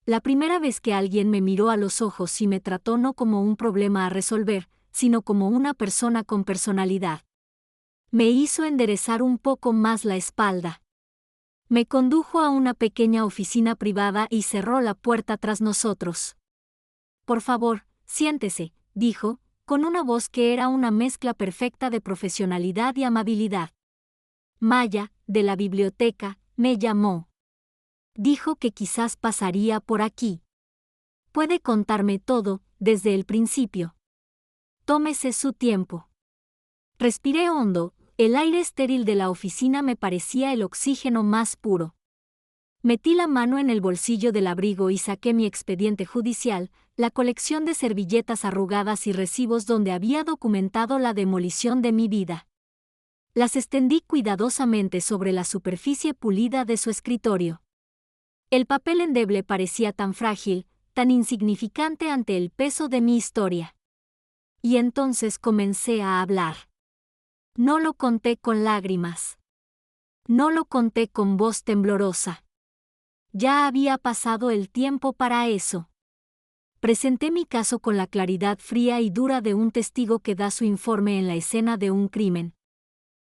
La primera vez que alguien me miró a los ojos y me trató no como un problema a resolver, sino como una persona con personalidad. Me hizo enderezar un poco más la espalda. Me condujo a una pequeña oficina privada y cerró la puerta tras nosotros. Por favor, siéntese, dijo, con una voz que era una mezcla perfecta de profesionalidad y amabilidad. Maya, de la biblioteca, me llamó. Dijo que quizás pasaría por aquí. Puede contarme todo, desde el principio. Tómese su tiempo. Respiré hondo, el aire estéril de la oficina me parecía el oxígeno más puro. Metí la mano en el bolsillo del abrigo y saqué mi expediente judicial, la colección de servilletas arrugadas y recibos donde había documentado la demolición de mi vida. Las extendí cuidadosamente sobre la superficie pulida de su escritorio. El papel endeble parecía tan frágil, tan insignificante ante el peso de mi historia. Y entonces comencé a hablar. No lo conté con lágrimas. No lo conté con voz temblorosa. Ya había pasado el tiempo para eso. Presenté mi caso con la claridad fría y dura de un testigo que da su informe en la escena de un crimen.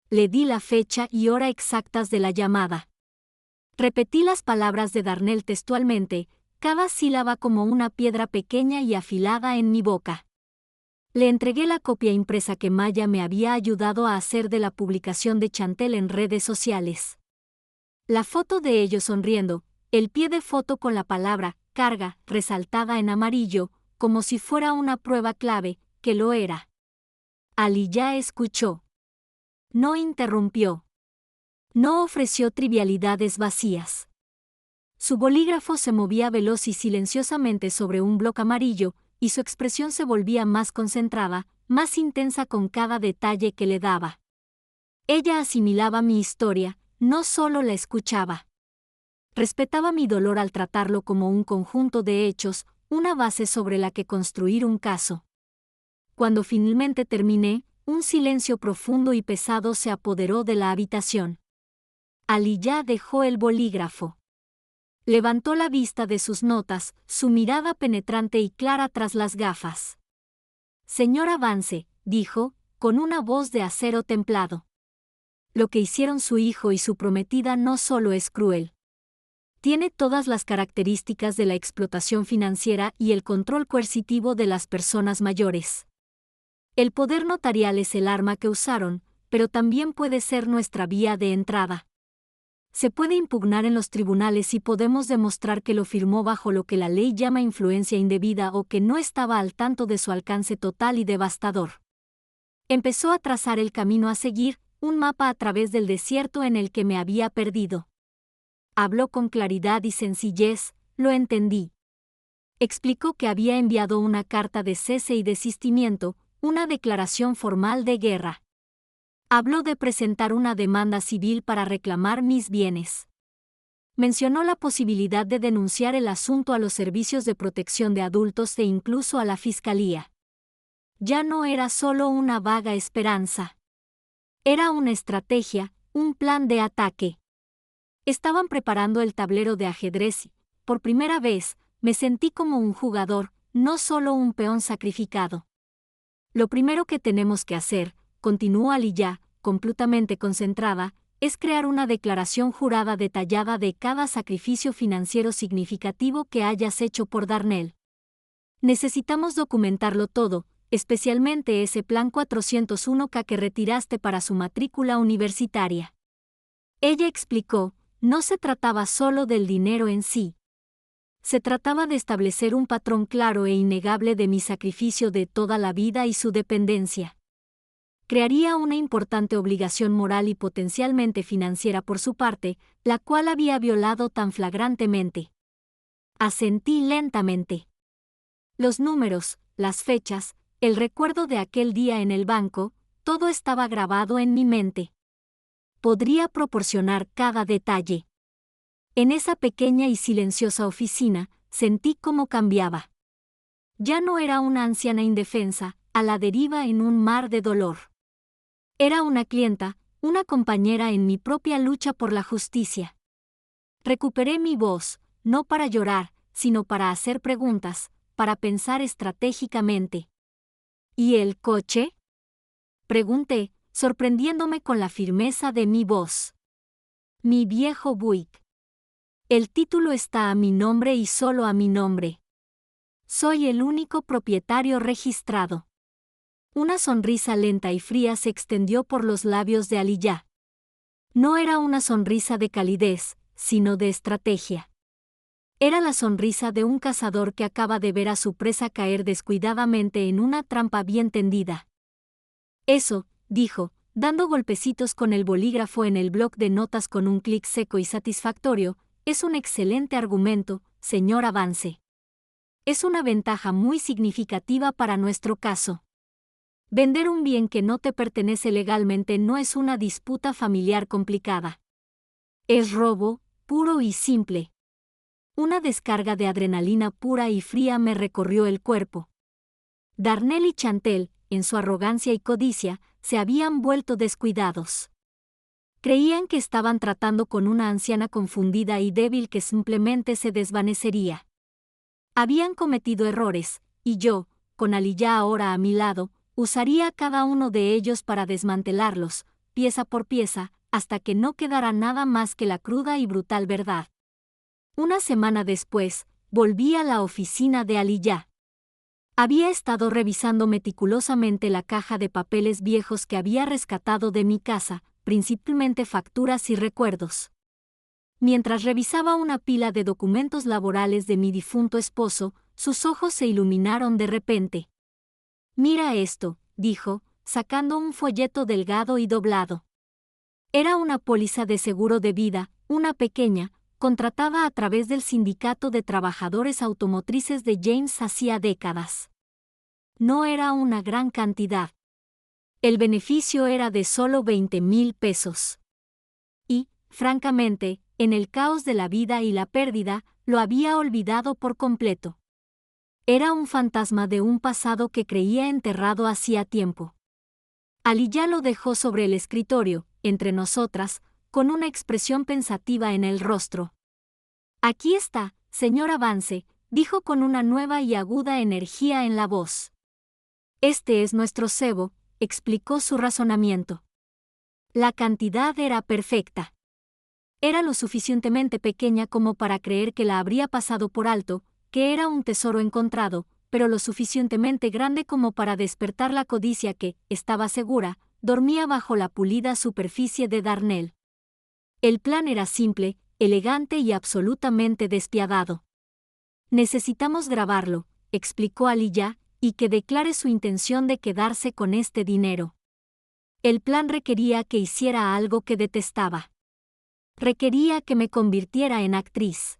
Le di la fecha y hora exactas de la llamada. Repetí las palabras de Darnell textualmente, cada sílaba como una piedra pequeña y afilada en mi boca. Le entregué la copia impresa que Maya me había ayudado a hacer de la publicación de Chantel en redes sociales. La foto de ellos sonriendo, el pie de foto con la palabra carga resaltada en amarillo, como si fuera una prueba clave, que lo era. Aliyah escuchó. No interrumpió. No ofreció trivialidades vacías. Su bolígrafo se movía veloz y silenciosamente sobre un bloc amarillo, y su expresión se volvía más concentrada, más intensa con cada detalle que le daba. Ella asimilaba mi historia, no solo la escuchaba. Respetaba mi dolor al tratarlo como un conjunto de hechos, una base sobre la que construir un caso. Cuando finalmente terminé, un silencio profundo y pesado se apoderó de la habitación. Aliyah dejó el bolígrafo. Levantó la vista de sus notas, su mirada penetrante y clara tras las gafas. Señora Vance, dijo, con una voz de acero templado. Lo que hicieron su hijo y su prometida no solo es cruel. Tiene todas las características de la explotación financiera y el control coercitivo de las personas mayores. El poder notarial es el arma que usaron, pero también puede ser nuestra vía de entrada. Se puede impugnar en los tribunales si podemos demostrar que lo firmó bajo lo que la ley llama influencia indebida o que no estaba al tanto de su alcance total y devastador. Empezó a trazar el camino a seguir, un mapa a través del desierto en el que me había perdido. Habló con claridad y sencillez, lo entendí. Explicó que había enviado una carta de cese y desistimiento, una declaración formal de guerra. Habló de presentar una demanda civil para reclamar mis bienes. Mencionó la posibilidad de denunciar el asunto a los servicios de protección de adultos e incluso a la fiscalía. Ya no era solo una vaga esperanza. Era una estrategia, un plan de ataque. Estaban preparando el tablero de ajedrez y, por primera vez, me sentí como un jugador, no solo un peón sacrificado. Lo primero que tenemos que hacer, continuó Aliyah, completamente concentrada, es crear una declaración jurada detallada de cada sacrificio financiero significativo que hayas hecho por Darnell. Necesitamos documentarlo todo, especialmente ese plan 401K que retiraste para su matrícula universitaria. Ella explicó, no se trataba solo del dinero en sí. Se trataba de establecer un patrón claro e innegable de mi sacrificio de toda la vida y su dependencia. Crearía una importante obligación moral y potencialmente financiera por su parte, la cual había violado tan flagrantemente. Asentí lentamente. Los números, las fechas, el recuerdo de aquel día en el banco, todo estaba grabado en mi mente. Podría proporcionar cada detalle. En esa pequeña y silenciosa oficina, sentí cómo cambiaba. Ya no era una anciana indefensa, a la deriva en un mar de dolor. Era una clienta, una compañera en mi propia lucha por la justicia. Recuperé mi voz, no para llorar, sino para hacer preguntas, para pensar estratégicamente. ¿Y el coche? Pregunté, sorprendiéndome con la firmeza de mi voz. Mi viejo Buick. El título está a mi nombre y solo a mi nombre. Soy el único propietario registrado. Una sonrisa lenta y fría se extendió por los labios de Aliyah. No era una sonrisa de calidez, sino de estrategia. Era la sonrisa de un cazador que acaba de ver a su presa caer descuidadamente en una trampa bien tendida. Eso, dijo, dando golpecitos con el bolígrafo en el bloc de notas con un clic seco y satisfactorio, es un excelente argumento, señora Vance. Es una ventaja muy significativa para nuestro caso. Vender un bien que no te pertenece legalmente no es una disputa familiar complicada. Es robo, puro y simple. Una descarga de adrenalina pura y fría me recorrió el cuerpo. Darnell y Chantel, en su arrogancia y codicia, se habían vuelto descuidados. Creían que estaban tratando con una anciana confundida y débil que simplemente se desvanecería. Habían cometido errores, y yo, con Aliyah ahora a mi lado, usaría cada uno de ellos para desmantelarlos, pieza por pieza, hasta que no quedara nada más que la cruda y brutal verdad. Una semana después, volví a la oficina de Aliyah. Había estado revisando meticulosamente la caja de papeles viejos que había rescatado de mi casa, principalmente facturas y recuerdos. Mientras revisaba una pila de documentos laborales de mi difunto esposo, sus ojos se iluminaron de repente. «Mira esto», dijo, sacando un folleto delgado y doblado. Era una póliza de seguro de vida, una pequeña, contratada a través del Sindicato de Trabajadores Automotrices de James hacía décadas. No era una gran cantidad. El beneficio era de solo 20,000 pesos. Y, francamente, en el caos de la vida y la pérdida, lo había olvidado por completo. Era un fantasma de un pasado que creía enterrado hacía tiempo. Aliyah lo dejó sobre el escritorio, entre nosotras, con una expresión pensativa en el rostro. Aquí está, señor Avance, dijo con una nueva y aguda energía en la voz. Este es nuestro cebo, explicó su razonamiento. La cantidad era perfecta. Era lo suficientemente pequeña como para creer que la habría pasado por alto, que era un tesoro encontrado, pero lo suficientemente grande como para despertar la codicia que, estaba segura, dormía bajo la pulida superficie de Darnell. El plan era simple, elegante y absolutamente despiadado. Necesitamos grabarlo, explicó Aliyah, y que declare su intención de quedarse con este dinero. El plan requería que hiciera algo que detestaba. Requería que me convirtiera en actriz.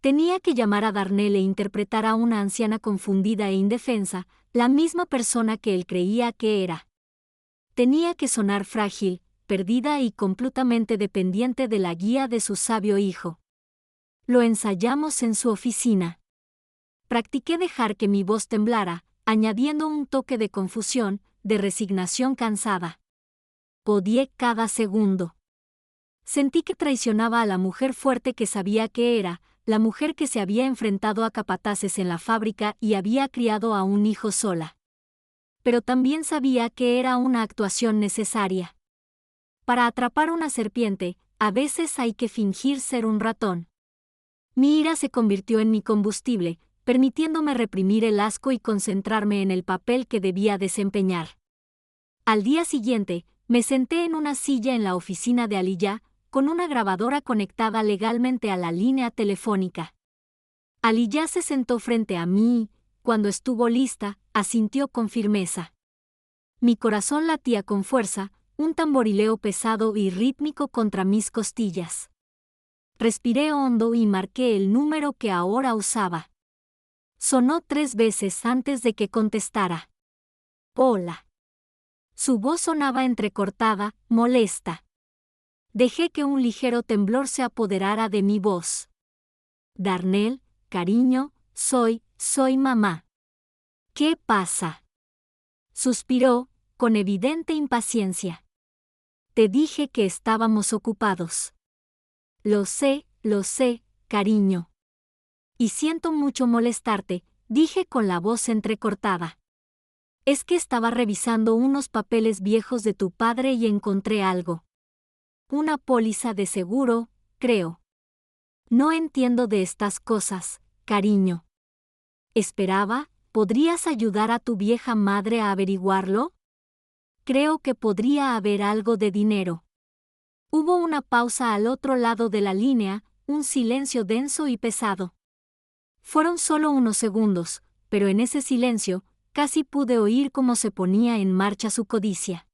Tenía que llamar a Darnell e interpretar a una anciana confundida e indefensa, la misma persona que él creía que era. Tenía que sonar frágil, perdida y completamente dependiente de la guía de su sabio hijo. Lo ensayamos en su oficina. Practiqué dejar que mi voz temblara, añadiendo un toque de confusión, de resignación cansada. Odié cada segundo. Sentí que traicionaba a la mujer fuerte que sabía que era, la mujer que se había enfrentado a capataces en la fábrica y había criado a un hijo sola. Pero también sabía que era una actuación necesaria. Para atrapar una serpiente, a veces hay que fingir ser un ratón. Mi ira se convirtió en mi combustible, permitiéndome reprimir el asco y concentrarme en el papel que debía desempeñar. Al día siguiente, me senté en una silla en la oficina de Aliyah, con una grabadora conectada legalmente a la línea telefónica. Aliyah se sentó frente a mí y, cuando estuvo lista, asintió con firmeza. Mi corazón latía con fuerza, un tamborileo pesado y rítmico contra mis costillas. Respiré hondo y marqué el número que ahora usaba. Sonó 3 veces antes de que contestara. Hola. Su voz sonaba entrecortada, molesta. Dejé que un ligero temblor se apoderara de mi voz. Darnell, cariño, soy mamá. ¿Qué pasa? Suspiró, con evidente impaciencia. Te dije que estábamos ocupados. Lo sé, cariño. Y siento mucho molestarte, dije con la voz entrecortada. Es que estaba revisando unos papeles viejos de tu padre y encontré algo. Una póliza de seguro, creo. No entiendo de estas cosas, cariño. Esperaba, ¿podrías ayudar a tu vieja madre a averiguarlo? Creo que podría haber algo de dinero. Hubo una pausa al otro lado de la línea, un silencio denso y pesado. Fueron solo unos segundos, pero en ese silencio, casi pude oír cómo se ponía en marcha su codicia.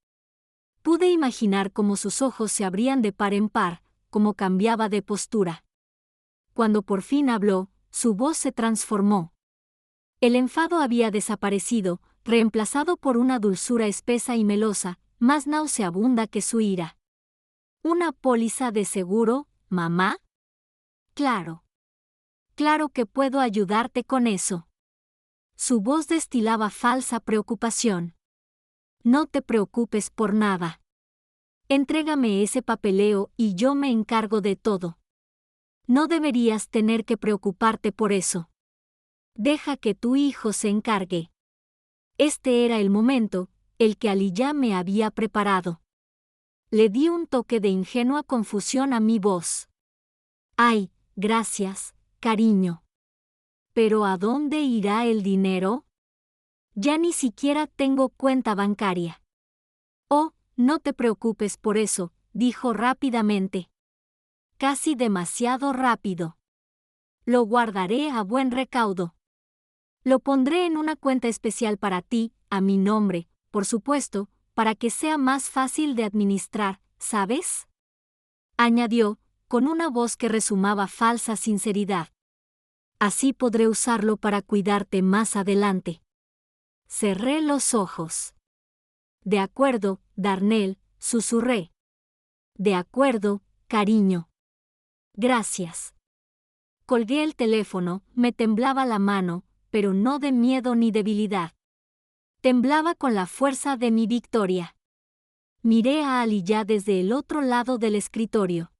Pude imaginar cómo sus ojos se abrían de par en par, cómo cambiaba de postura. Cuando por fin habló, su voz se transformó. El enfado había desaparecido, reemplazado por una dulzura espesa y melosa, más nauseabunda que su ira. ¿Una póliza de seguro, mamá? Claro. Claro que puedo ayudarte con eso. Su voz destilaba falsa preocupación. No te preocupes por nada. Entrégame ese papeleo y yo me encargo de todo. No deberías tener que preocuparte por eso. Deja que tu hijo se encargue. Este era el momento, el que Aliyah me había preparado. Le di un toque de ingenua confusión a mi voz. Ay, gracias, cariño. ¿Pero a dónde irá el dinero? Ya ni siquiera tengo cuenta bancaria. Oh, no te preocupes por eso, dijo rápidamente. Casi demasiado rápido. Lo guardaré a buen recaudo. Lo pondré en una cuenta especial para ti, a mi nombre, por supuesto, para que sea más fácil de administrar, ¿sabes? Añadió, con una voz que resumaba falsa sinceridad. Así podré usarlo para cuidarte más adelante. Cerré los ojos. De acuerdo, Darnell, susurré. De acuerdo, cariño. Gracias. Colgué el teléfono, me temblaba la mano, pero no de miedo ni debilidad. Temblaba con la fuerza de mi victoria. Miré a Aliyah desde el otro lado del escritorio.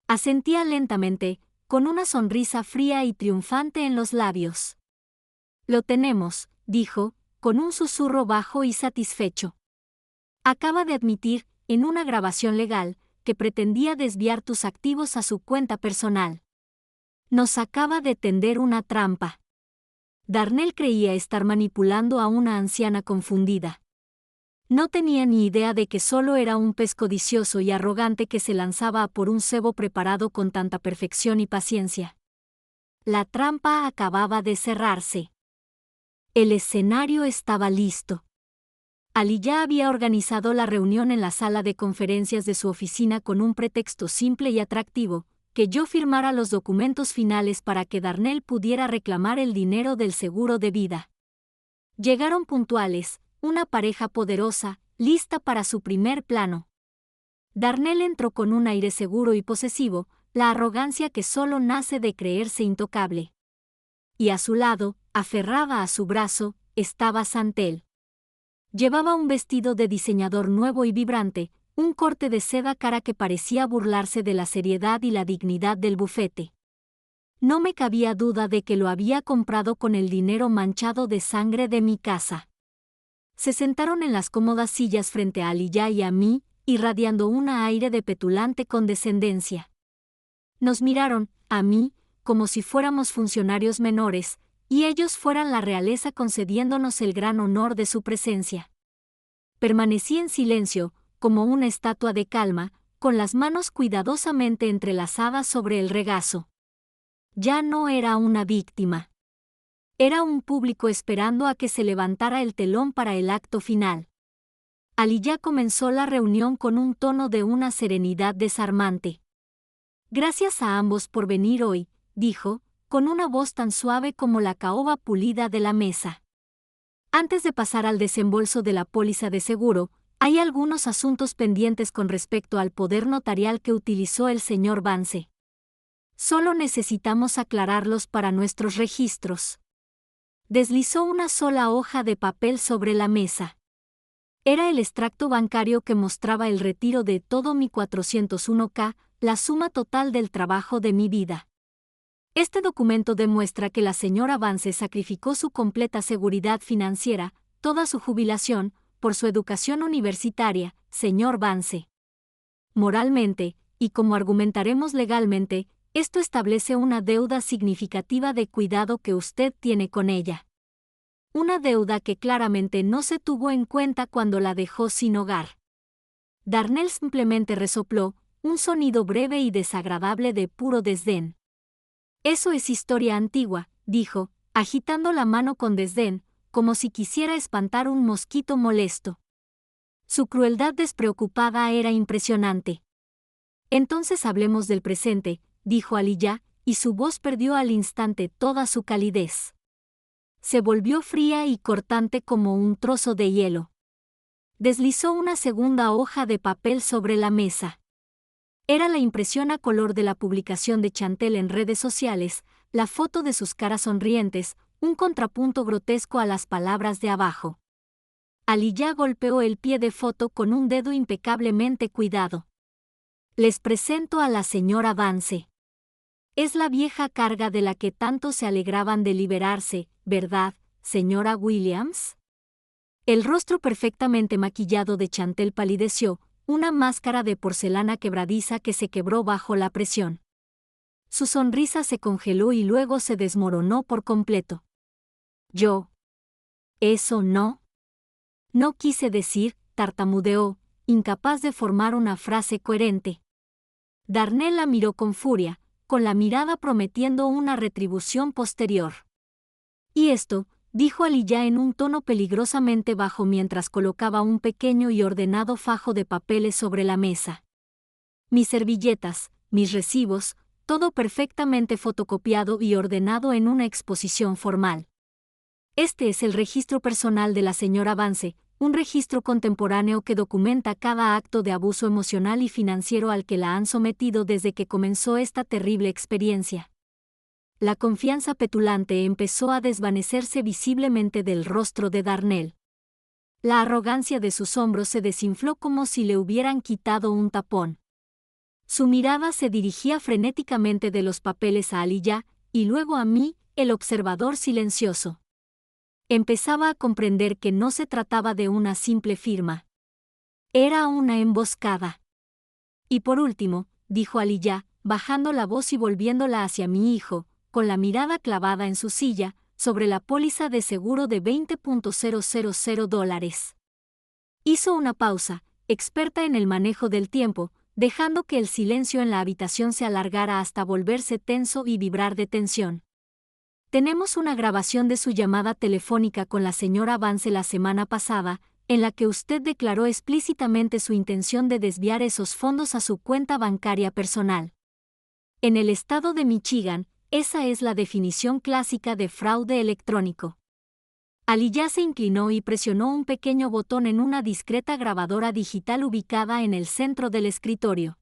Asentía lentamente, con una sonrisa fría y triunfante en los labios. Lo tenemos, dijo, con un susurro bajo y satisfecho. Acaba de admitir, en una grabación legal, que pretendía desviar tus activos a su cuenta personal. Nos acaba de tender una trampa. Darnell creía estar manipulando a una anciana confundida. No tenía ni idea de que solo era un pez codicioso y arrogante que se lanzaba a por un cebo preparado con tanta perfección y paciencia. La trampa acababa de cerrarse. El escenario estaba listo. Ali ya había organizado la reunión en la sala de conferencias de su oficina con un pretexto simple y atractivo, que yo firmara los documentos finales para que Darnell pudiera reclamar el dinero del seguro de vida. Llegaron puntuales, una pareja poderosa, lista para su primer plano. Darnell entró con un aire seguro y posesivo, la arrogancia que solo nace de creerse intocable. Y a su lado, aferrada a su brazo, estaba Santel. Llevaba un vestido de diseñador nuevo y vibrante, un corte de seda cara que parecía burlarse de la seriedad y la dignidad del bufete. No me cabía duda de que lo había comprado con el dinero manchado de sangre de mi casa. Se sentaron en las cómodas sillas frente a Aliyah y a mí, irradiando un aire de petulante condescendencia. Nos miraron, a mí, como si fuéramos funcionarios menores, y ellos fueran la realeza concediéndonos el gran honor de su presencia. Permanecí en silencio, como una estatua de calma, con las manos cuidadosamente entrelazadas sobre el regazo. Ya no era una víctima. Era un público esperando a que se levantara el telón para el acto final. Aliyah comenzó la reunión con un tono de una serenidad desarmante. Gracias a ambos por venir hoy, dijo, con una voz tan suave como la caoba pulida de la mesa. Antes de pasar al desembolso de la póliza de seguro, hay algunos asuntos pendientes con respecto al poder notarial que utilizó el señor Vance. Solo necesitamos aclararlos para nuestros registros. Deslizó una sola hoja de papel sobre la mesa. Era el extracto bancario que mostraba el retiro de todo mi 401k, la suma total del trabajo de mi vida. Este documento demuestra que la señora Vance sacrificó su completa seguridad financiera, toda su jubilación, por su educación universitaria, señor Vance. Moralmente, y como argumentaremos legalmente, esto establece una deuda significativa de cuidado que usted tiene con ella. Una deuda que claramente no se tuvo en cuenta cuando la dejó sin hogar. Darnell simplemente resopló, un sonido breve y desagradable de puro desdén. Eso es historia antigua, dijo, agitando la mano con desdén, como si quisiera espantar un mosquito molesto. Su crueldad despreocupada era impresionante. Entonces hablemos del presente, dijo Aliyah, y su voz perdió al instante toda su calidez. Se volvió fría y cortante como un trozo de hielo. Deslizó una segunda hoja de papel sobre la mesa. Era la impresión a color de la publicación de Chantel en redes sociales, la foto de sus caras sonrientes, un contrapunto grotesco a las palabras de abajo. Aliyah golpeó el pie de foto con un dedo impecablemente cuidado. Les presento a la señora Vance. Es la vieja carga de la que tanto se alegraban de liberarse, ¿verdad, señora Williams? El rostro perfectamente maquillado de Chantel palideció, una máscara de porcelana quebradiza que se quebró bajo la presión. Su sonrisa se congeló y luego se desmoronó por completo. Yo. ¿Eso no? No quise decir, tartamudeó, incapaz de formar una frase coherente. Darnell la miró con furia, con la mirada prometiendo una retribución posterior. Y esto, dijo Aliyah en un tono peligrosamente bajo mientras colocaba un pequeño y ordenado fajo de papeles sobre la mesa. Mis servilletas, mis recibos, todo perfectamente fotocopiado y ordenado en una exposición formal. Este es el registro personal de la señora Vance, un registro contemporáneo que documenta cada acto de abuso emocional y financiero al que la han sometido desde que comenzó esta terrible experiencia. La confianza petulante empezó a desvanecerse visiblemente del rostro de Darnell. La arrogancia de sus hombros se desinfló como si le hubieran quitado un tapón. Su mirada se dirigía frenéticamente de los papeles a Aliyah, y luego a mí, el observador silencioso. Empezaba a comprender que no se trataba de una simple firma. Era una emboscada. Y por último, dijo Aliyah, bajando la voz y volviéndola hacia mi hijo, con la mirada clavada en su silla, sobre la póliza de seguro de $20,000. Hizo una pausa, experta en el manejo del tiempo, dejando que el silencio en la habitación se alargara hasta volverse tenso y vibrar de tensión. Tenemos una grabación de su llamada telefónica con la señora Vance la semana pasada, en la que usted declaró explícitamente su intención de desviar esos fondos a su cuenta bancaria personal. En el estado de Michigan, esa es la definición clásica de fraude electrónico. Aliyah se inclinó y presionó un pequeño botón en una discreta grabadora digital ubicada en el centro del escritorio.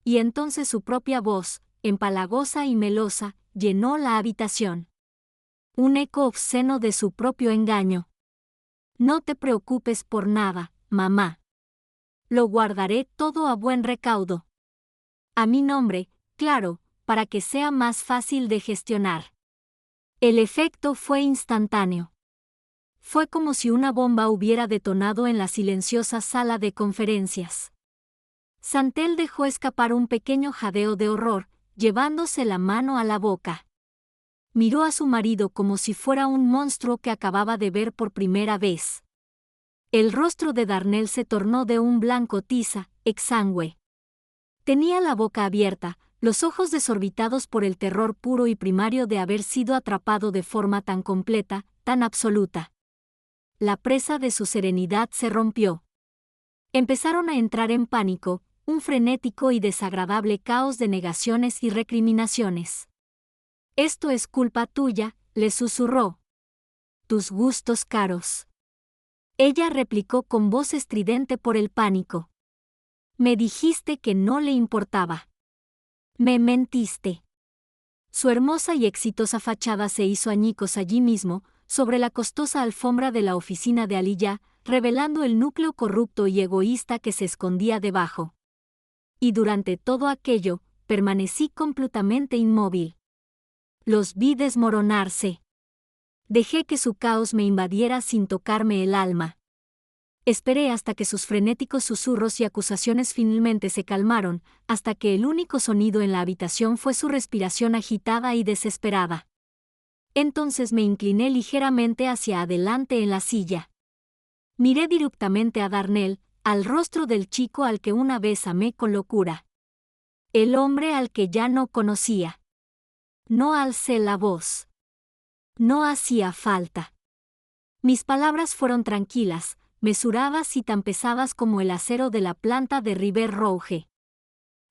Y entonces su propia voz, empalagosa y melosa, llenó la habitación. Un eco obsceno de su propio engaño. No te preocupes por nada, mamá. Lo guardaré todo a buen recaudo. A mi nombre, claro, para que sea más fácil de gestionar. El efecto fue instantáneo. Fue como si una bomba hubiera detonado en la silenciosa sala de conferencias. Santel dejó escapar un pequeño jadeo de horror, llevándose la mano a la boca. Miró a su marido como si fuera un monstruo que acababa de ver por primera vez. El rostro de Darnell se tornó de un blanco tiza, exangüe. Tenía la boca abierta, los ojos desorbitados por el terror puro y primario de haber sido atrapado de forma tan completa, tan absoluta. La presa de su serenidad se rompió. Empezaron a entrar en pánico, un frenético y desagradable caos de negaciones y recriminaciones. Esto es culpa tuya, le susurró. Tus gustos caros. Ella replicó con voz estridente por el pánico. Me dijiste que no le importaba. Me mentiste. Su hermosa y exitosa fachada se hizo añicos allí mismo, sobre la costosa alfombra de la oficina de Aliyah, revelando el núcleo corrupto y egoísta que se escondía debajo. Y durante todo aquello, permanecí completamente inmóvil. Los vi desmoronarse. Dejé que su caos me invadiera sin tocarme el alma. Esperé hasta que sus frenéticos susurros y acusaciones finalmente se calmaron, hasta que el único sonido en la habitación fue su respiración agitada y desesperada. Entonces me incliné ligeramente hacia adelante en la silla. Miré directamente a Darnell, al rostro del chico al que una vez amé con locura. El hombre al que ya no conocía. No alcé la voz. No hacía falta. Mis palabras fueron tranquilas, mesuradas y tan pesadas como el acero de la planta de River Rouge.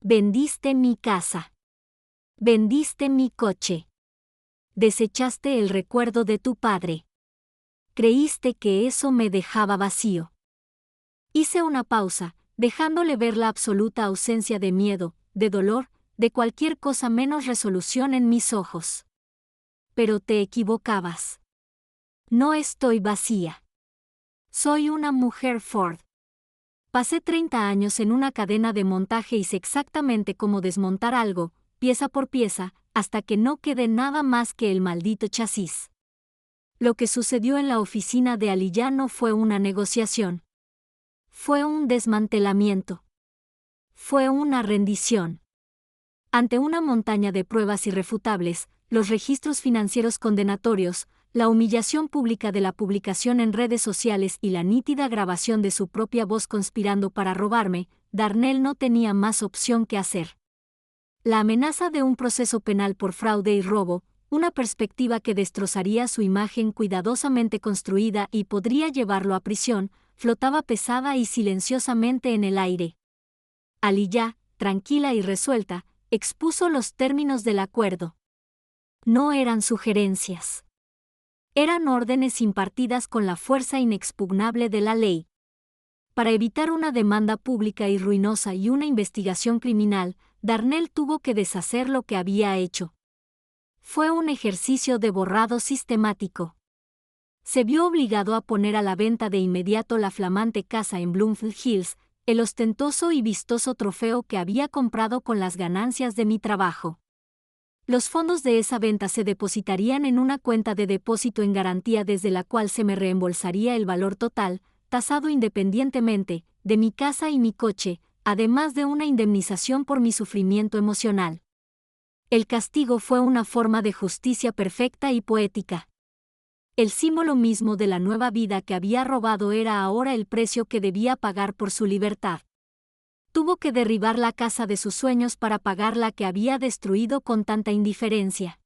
Vendiste mi casa. Vendiste mi coche. Desechaste el recuerdo de tu padre. Creíste que eso me dejaba vacío. Hice una pausa, dejándole ver la absoluta ausencia de miedo, de dolor, de cualquier cosa menos resolución en mis ojos. Pero te equivocabas. No estoy vacía. Soy una mujer Ford. Pasé 30 años en una cadena de montaje y sé exactamente cómo desmontar algo, pieza por pieza, hasta que no quede nada más que el maldito chasis. Lo que sucedió en la oficina de Aliyah no fue una negociación. Fue un desmantelamiento. Fue una rendición. Ante una montaña de pruebas irrefutables, los registros financieros condenatorios, la humillación pública de la publicación en redes sociales y la nítida grabación de su propia voz conspirando para robarme, Darnell no tenía más opción que hacer. La amenaza de un proceso penal por fraude y robo, una perspectiva que destrozaría su imagen cuidadosamente construida y podría llevarlo a prisión, flotaba pesada y silenciosamente en el aire. Aliyah, tranquila y resuelta, expuso los términos del acuerdo. No eran sugerencias. Eran órdenes impartidas con la fuerza inexpugnable de la ley. Para evitar una demanda pública y ruinosa y una investigación criminal, Darnell tuvo que deshacer lo que había hecho. Fue un ejercicio de borrado sistemático. Se vio obligado a poner a la venta de inmediato la flamante casa en Bloomfield Hills, el ostentoso y vistoso trofeo que había comprado con las ganancias de mi trabajo. Los fondos de esa venta se depositarían en una cuenta de depósito en garantía desde la cual se me reembolsaría el valor total, tasado independientemente, de mi casa y mi coche, además de una indemnización por mi sufrimiento emocional. El castigo fue una forma de justicia perfecta y poética. El símbolo mismo de la nueva vida que había robado era ahora el precio que debía pagar por su libertad. Tuvo que derribar la casa de sus sueños para pagar la que había destruido con tanta indiferencia.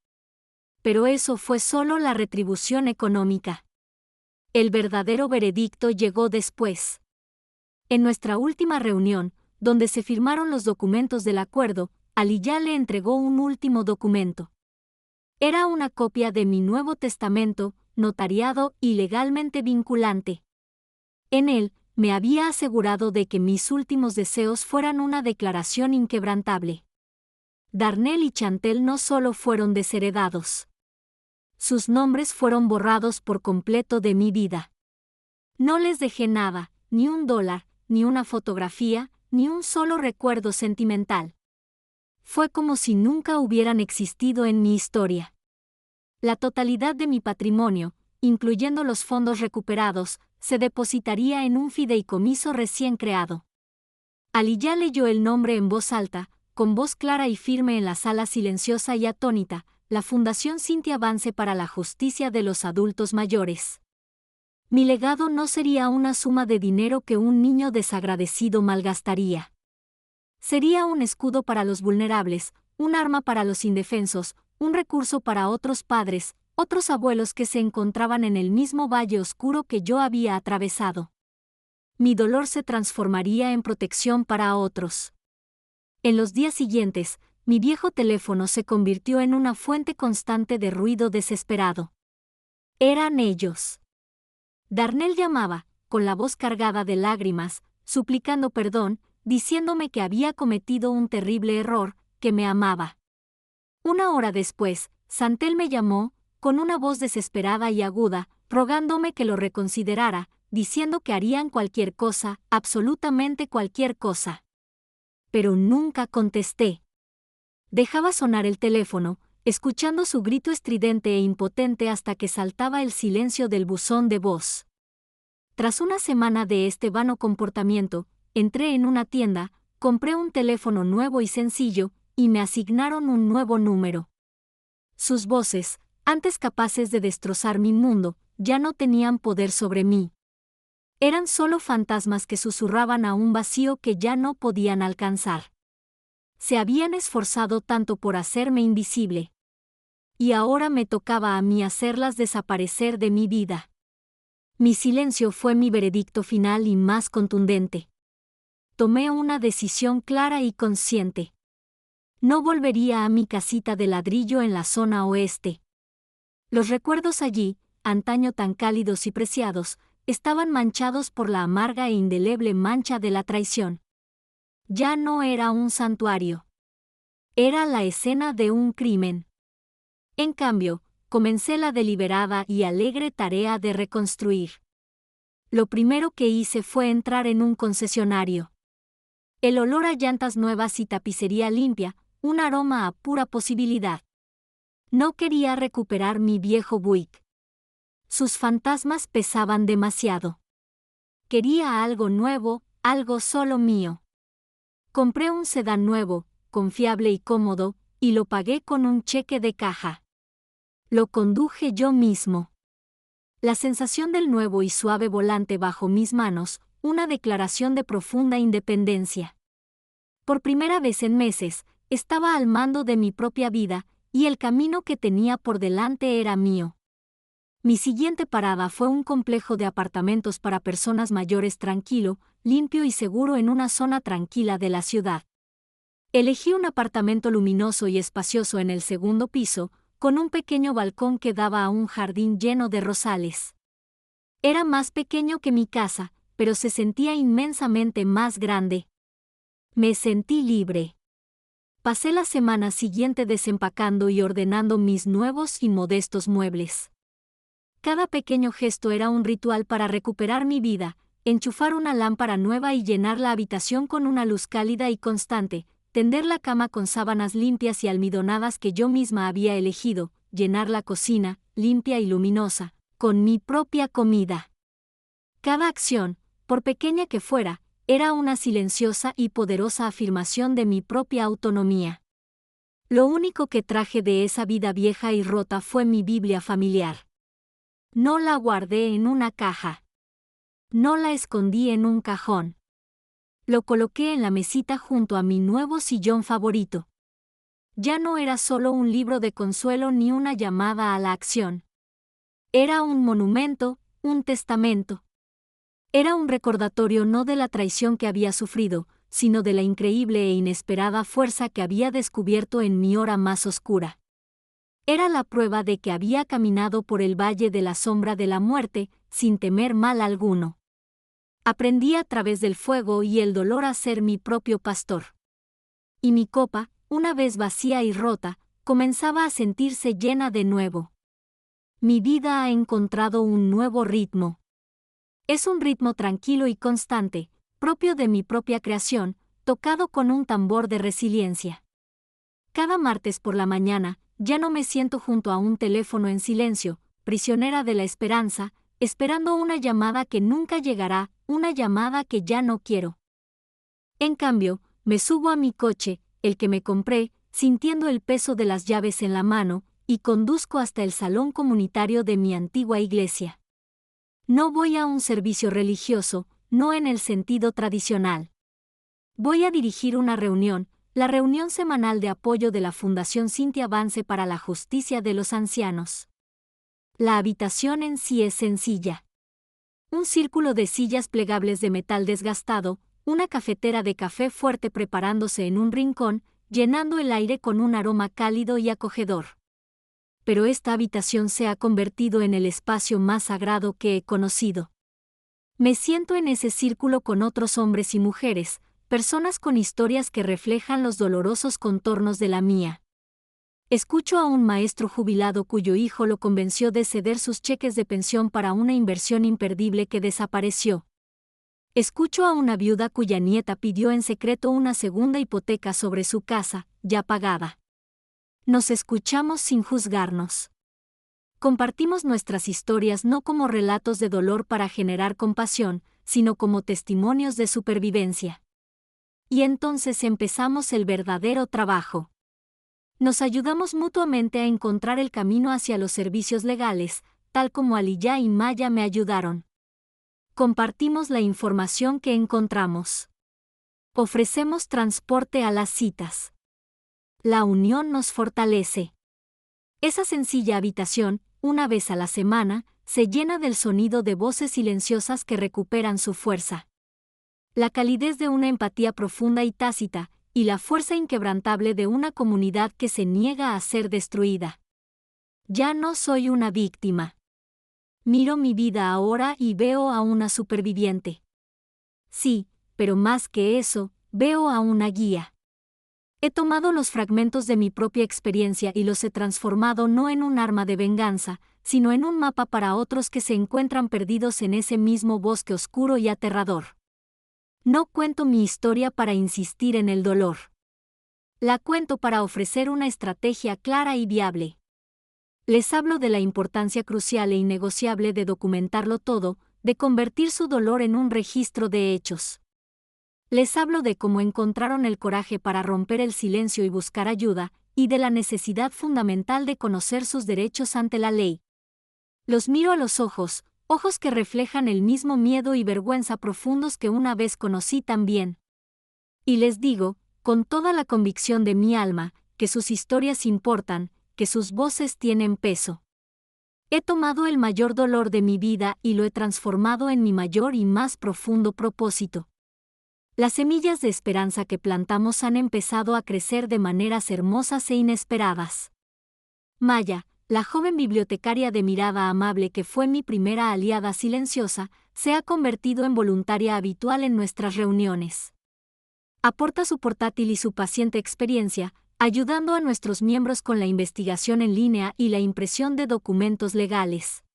Pero eso fue solo la retribución económica. El verdadero veredicto llegó después. En nuestra última reunión, donde se firmaron los documentos del acuerdo, Aliyah le entregó un último documento. Era una copia de mi Nuevo Testamento, notariado y legalmente vinculante. En él, me había asegurado de que mis últimos deseos fueran una declaración inquebrantable. Darnell y Chantel no solo fueron desheredados. Sus nombres fueron borrados por completo de mi vida. No les dejé nada, ni $1, ni una fotografía, ni un solo recuerdo sentimental. Fue como si nunca hubieran existido en mi historia. La totalidad de mi patrimonio, incluyendo los fondos recuperados, se depositaría en un fideicomiso recién creado. Aliyah leyó el nombre en voz alta, con voz clara y firme en la sala silenciosa y atónita, la Fundación Cynthia Vance para la Justicia de los Adultos Mayores. Mi legado no sería una suma de dinero que un niño desagradecido malgastaría. Sería un escudo para los vulnerables, un arma para los indefensos, un recurso para otros padres, otros abuelos que se encontraban en el mismo valle oscuro que yo había atravesado. Mi dolor se transformaría en protección para otros. En los días siguientes, mi viejo teléfono se convirtió en una fuente constante de ruido desesperado. Eran ellos. Darnell llamaba, con la voz cargada de lágrimas, suplicando perdón, diciéndome que había cometido un terrible error, que me amaba. Una hora después, Chantel me llamó, con una voz desesperada y aguda, rogándome que lo reconsiderara, diciendo que harían cualquier cosa, absolutamente cualquier cosa. Pero nunca contesté. Dejaba sonar el teléfono, escuchando su grito estridente e impotente hasta que saltaba el silencio del buzón de voz. Tras una semana de este vano comportamiento, entré en una tienda, compré un teléfono nuevo y sencillo, y me asignaron un nuevo número. Sus voces, antes capaces de destrozar mi mundo, ya no tenían poder sobre mí. Eran solo fantasmas que susurraban a un vacío que ya no podían alcanzar. Se habían esforzado tanto por hacerme invisible. Y ahora me tocaba a mí hacerlas desaparecer de mi vida. Mi silencio fue mi veredicto final y más contundente. Tomé una decisión clara y consciente. No volvería a mi casita de ladrillo en la zona oeste. Los recuerdos allí, antaño tan cálidos y preciados, estaban manchados por la amarga e indeleble mancha de la traición. Ya no era un santuario. Era la escena de un crimen. En cambio, comencé la deliberada y alegre tarea de reconstruir. Lo primero que hice fue entrar en un concesionario. El olor a llantas nuevas y tapicería limpia, un aroma a pura posibilidad. No quería recuperar mi viejo Buick. Sus fantasmas pesaban demasiado. Quería algo nuevo, algo solo mío. Compré un sedán nuevo, confiable y cómodo, y lo pagué con un cheque de caja. Lo conduje yo mismo. La sensación del nuevo y suave volante bajo mis manos, una declaración de profunda independencia. Por primera vez en meses, estaba al mando de mi propia vida, y el camino que tenía por delante era mío. Mi siguiente parada fue un complejo de apartamentos para personas mayores tranquilo, limpio y seguro en una zona tranquila de la ciudad. Elegí un apartamento luminoso y espacioso en el segundo piso, con un pequeño balcón que daba a un jardín lleno de rosales. Era más pequeño que mi casa, pero se sentía inmensamente más grande. Me sentí libre. Pasé la semana siguiente desempacando y ordenando mis nuevos y modestos muebles. Cada pequeño gesto era un ritual para recuperar mi vida, enchufar una lámpara nueva y llenar la habitación con una luz cálida y constante, tender la cama con sábanas limpias y almidonadas que yo misma había elegido, llenar la cocina, limpia y luminosa, con mi propia comida. Cada acción, por pequeña que fuera, era una silenciosa y poderosa afirmación de mi propia autonomía. Lo único que traje de esa vida vieja y rota fue mi Biblia familiar. No la guardé en una caja. No la escondí en un cajón. Lo coloqué en la mesita junto a mi nuevo sillón favorito. Ya no era solo un libro de consuelo ni una llamada a la acción. Era un monumento, un testamento. Era un recordatorio no de la traición que había sufrido, sino de la increíble e inesperada fuerza que había descubierto en mi hora más oscura. Era la prueba de que había caminado por el valle de la sombra de la muerte, sin temer mal alguno. Aprendí a través del fuego y el dolor a ser mi propio pastor. Y mi copa, una vez vacía y rota, comenzaba a sentirse llena de nuevo. Mi vida ha encontrado un nuevo ritmo. Es un ritmo tranquilo y constante, propio de mi propia creación, tocado con un tambor de resiliencia. Cada martes por la mañana, ya no me siento junto a un teléfono en silencio, prisionera de la esperanza, esperando una llamada que nunca llegará, una llamada que ya no quiero. En cambio, me subo a mi coche, el que me compré, sintiendo el peso de las llaves en la mano, y conduzco hasta el salón comunitario de mi antigua iglesia. No voy a un servicio religioso, no en el sentido tradicional. Voy a dirigir una reunión, la reunión semanal de apoyo de la Fundación Cynthia Vance para la Justicia de los Ancianos. La habitación en sí es sencilla. Un círculo de sillas plegables de metal desgastado, una cafetera de café fuerte preparándose en un rincón, llenando el aire con un aroma cálido y acogedor. Pero esta habitación se ha convertido en el espacio más sagrado que he conocido. Me siento en ese círculo con otros hombres y mujeres, personas con historias que reflejan los dolorosos contornos de la mía. Escucho a un maestro jubilado cuyo hijo lo convenció de ceder sus cheques de pensión para una inversión imperdible que desapareció. Escucho a una viuda cuya nieta pidió en secreto una segunda hipoteca sobre su casa, ya pagada. Nos escuchamos sin juzgarnos. Compartimos nuestras historias no como relatos de dolor para generar compasión, sino como testimonios de supervivencia. Y entonces empezamos el verdadero trabajo. Nos ayudamos mutuamente a encontrar el camino hacia los servicios legales, tal como Aliyah y Maya me ayudaron. Compartimos la información que encontramos. Ofrecemos transporte a las citas. La unión nos fortalece. Esa sencilla habitación, una vez a la semana, se llena del sonido de voces silenciosas que recuperan su fuerza. La calidez de una empatía profunda y tácita, y la fuerza inquebrantable de una comunidad que se niega a ser destruida. Ya no soy una víctima. Miro mi vida ahora y veo a una superviviente. Sí, pero más que eso, veo a una guía. He tomado los fragmentos de mi propia experiencia y los he transformado no en un arma de venganza, sino en un mapa para otros que se encuentran perdidos en ese mismo bosque oscuro y aterrador. No cuento mi historia para insistir en el dolor. La cuento para ofrecer una estrategia clara y viable. Les hablo de la importancia crucial e innegociable de documentarlo todo, de convertir su dolor en un registro de hechos. Les hablo de cómo encontraron el coraje para romper el silencio y buscar ayuda, y de la necesidad fundamental de conocer sus derechos ante la ley. Los miro a los ojos, ojos que reflejan el mismo miedo y vergüenza profundos que una vez conocí también. Y les digo, con toda la convicción de mi alma, que sus historias importan, que sus voces tienen peso. He tomado el mayor dolor de mi vida y lo he transformado en mi mayor y más profundo propósito. Las semillas de esperanza que plantamos han empezado a crecer de maneras hermosas e inesperadas. Maya, la joven bibliotecaria de mirada amable que fue mi primera aliada silenciosa, se ha convertido en voluntaria habitual en nuestras reuniones. Aporta su portátil y su paciente experiencia, ayudando a nuestros miembros con la investigación en línea y la impresión de documentos legales.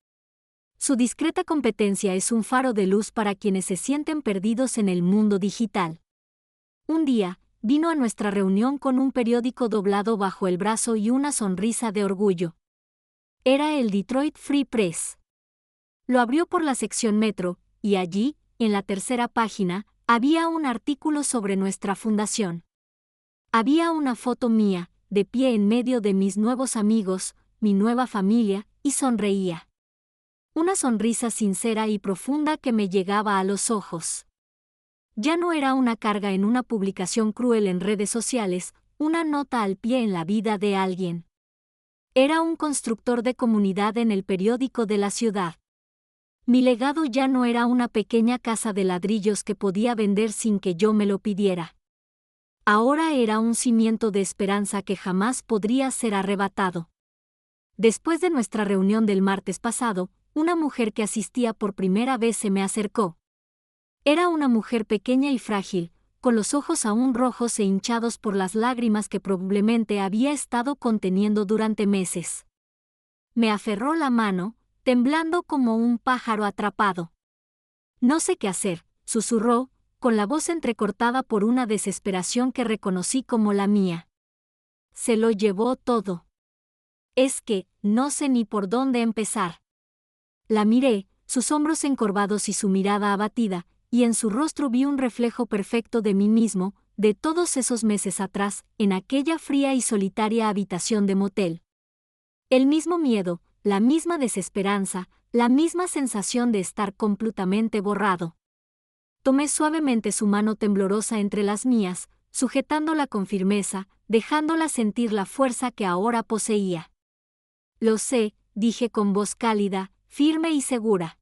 Su discreta competencia es un faro de luz para quienes se sienten perdidos en el mundo digital. Un día, vino a nuestra reunión con un periódico doblado bajo el brazo y una sonrisa de orgullo. Era el Detroit Free Press. Lo abrió por la sección Metro, y allí, en la tercera página, había un artículo sobre nuestra fundación. Había una foto mía, de pie en medio de mis nuevos amigos, mi nueva familia, y sonreía. Una sonrisa sincera y profunda que me llegaba a los ojos. Ya no era una carga en una publicación cruel en redes sociales, una nota al pie en la vida de alguien. Era un constructor de comunidad en el periódico de la ciudad. Mi legado ya no era una pequeña casa de ladrillos que podía vender sin que yo me lo pidiera. Ahora era un cimiento de esperanza que jamás podría ser arrebatado. Después de nuestra reunión del martes pasado, una mujer que asistía por primera vez se me acercó. Era una mujer pequeña y frágil, con los ojos aún rojos e hinchados por las lágrimas que probablemente había estado conteniendo durante meses. Me aferró la mano, temblando como un pájaro atrapado. No sé qué hacer, susurró, con la voz entrecortada por una desesperación que reconocí como la mía. Se lo llevó todo. Es que, no sé ni por dónde empezar. La miré, sus hombros encorvados y su mirada abatida, y en su rostro vi un reflejo perfecto de mí mismo, de todos esos meses atrás, en aquella fría y solitaria habitación de motel. El mismo miedo, la misma desesperanza, la misma sensación de estar completamente borrado. Tomé suavemente su mano temblorosa entre las mías, sujetándola con firmeza, dejándola sentir la fuerza que ahora poseía. Lo sé, dije con voz cálida, firme y segura.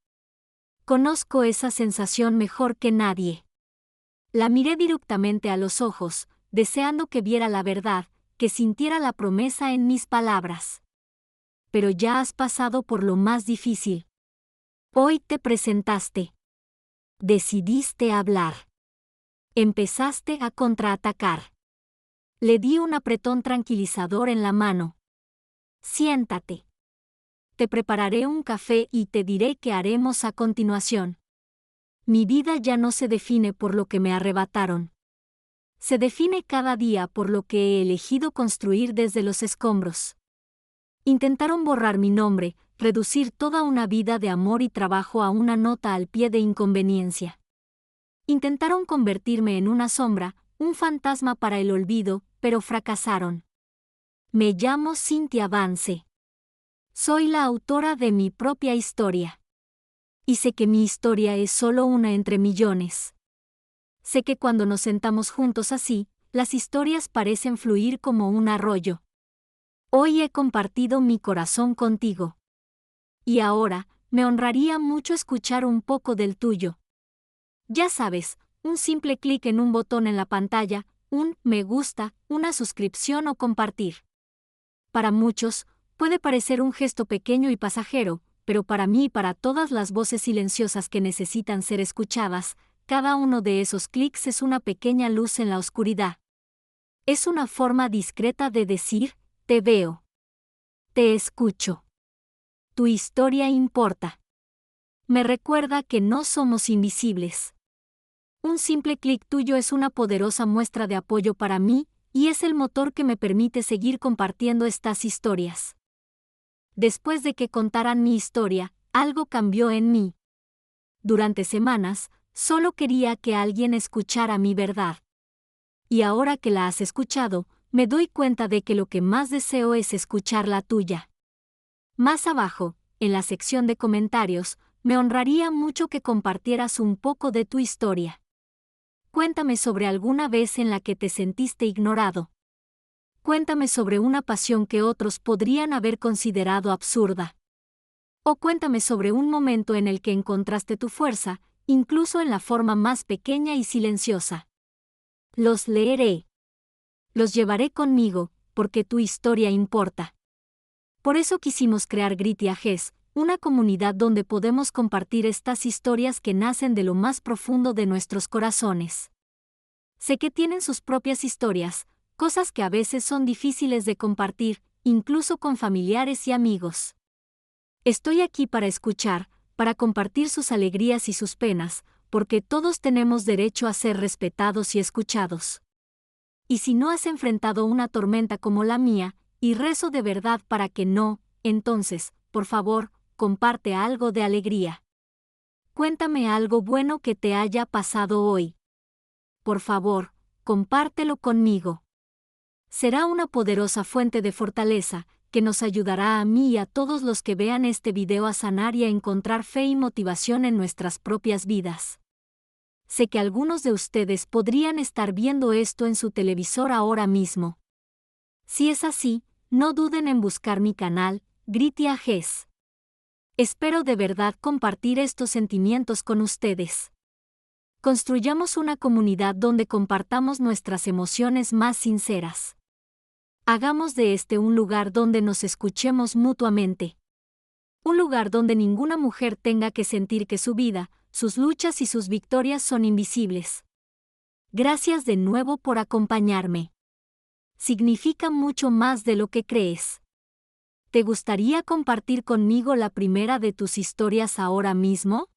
Conozco esa sensación mejor que nadie. La miré directamente a los ojos, deseando que viera la verdad, que sintiera la promesa en mis palabras. Pero ya has pasado por lo más difícil. Hoy te presentaste. Decidiste hablar. Empezaste a contraatacar. Le di un apretón tranquilizador en la mano. Siéntate. Te prepararé un café y te diré qué haremos a continuación. Mi vida ya no se define por lo que me arrebataron. Se define cada día por lo que he elegido construir desde los escombros. Intentaron borrar mi nombre, reducir toda una vida de amor y trabajo a una nota al pie de inconveniencia. Intentaron convertirme en una sombra, un fantasma para el olvido, pero fracasaron. Me llamo Cynthia Vance. Soy la autora de mi propia historia. Y sé que mi historia es solo una entre millones. Sé que cuando nos sentamos juntos así, las historias parecen fluir como un arroyo. Hoy he compartido mi corazón contigo. Y ahora, me honraría mucho escuchar un poco del tuyo. Ya sabes, un simple clic en un botón en la pantalla, un me gusta, una suscripción o compartir. Para muchos, puede parecer un gesto pequeño y pasajero, pero para mí y para todas las voces silenciosas que necesitan ser escuchadas, cada uno de esos clics es una pequeña luz en la oscuridad. Es una forma discreta de decir, te veo. Te escucho. Tu historia importa. Me recuerda que no somos invisibles. Un simple clic tuyo es una poderosa muestra de apoyo para mí, y es el motor que me permite seguir compartiendo estas historias. Después de que contaran mi historia, algo cambió en mí. Durante semanas, solo quería que alguien escuchara mi verdad. Y ahora que la has escuchado, me doy cuenta de que lo que más deseo es escuchar la tuya. Más abajo, en la sección de comentarios, me honraría mucho que compartieras un poco de tu historia. Cuéntame sobre alguna vez en la que te sentiste ignorado. Cuéntame sobre una pasión que otros podrían haber considerado absurda. O cuéntame sobre un momento en el que encontraste tu fuerza, incluso en la forma más pequeña y silenciosa. Los leeré. Los llevaré conmigo, porque tu historia importa. Por eso quisimos crear Gritty Ages, una comunidad donde podemos compartir estas historias que nacen de lo más profundo de nuestros corazones. Sé que tienen sus propias historias, cosas que a veces son difíciles de compartir, incluso con familiares y amigos. Estoy aquí para escuchar, para compartir sus alegrías y sus penas, porque todos tenemos derecho a ser respetados y escuchados. Y si no has enfrentado una tormenta como la mía, y rezo de verdad para que no, entonces, por favor, comparte algo de alegría. Cuéntame algo bueno que te haya pasado hoy. Por favor, compártelo conmigo. Será una poderosa fuente de fortaleza, que nos ayudará a mí y a todos los que vean este video a sanar y a encontrar fe y motivación en nuestras propias vidas. Sé que algunos de ustedes podrían estar viendo esto en su televisor ahora mismo. Si es así, no duden en buscar mi canal, Gritia Ges. Espero de verdad compartir estos sentimientos con ustedes. Construyamos una comunidad donde compartamos nuestras emociones más sinceras. Hagamos de este un lugar donde nos escuchemos mutuamente. Un lugar donde ninguna mujer tenga que sentir que su vida, sus luchas y sus victorias son invisibles. Gracias de nuevo por acompañarme. Significa mucho más de lo que crees. ¿Te gustaría compartir conmigo la primera de tus historias ahora mismo?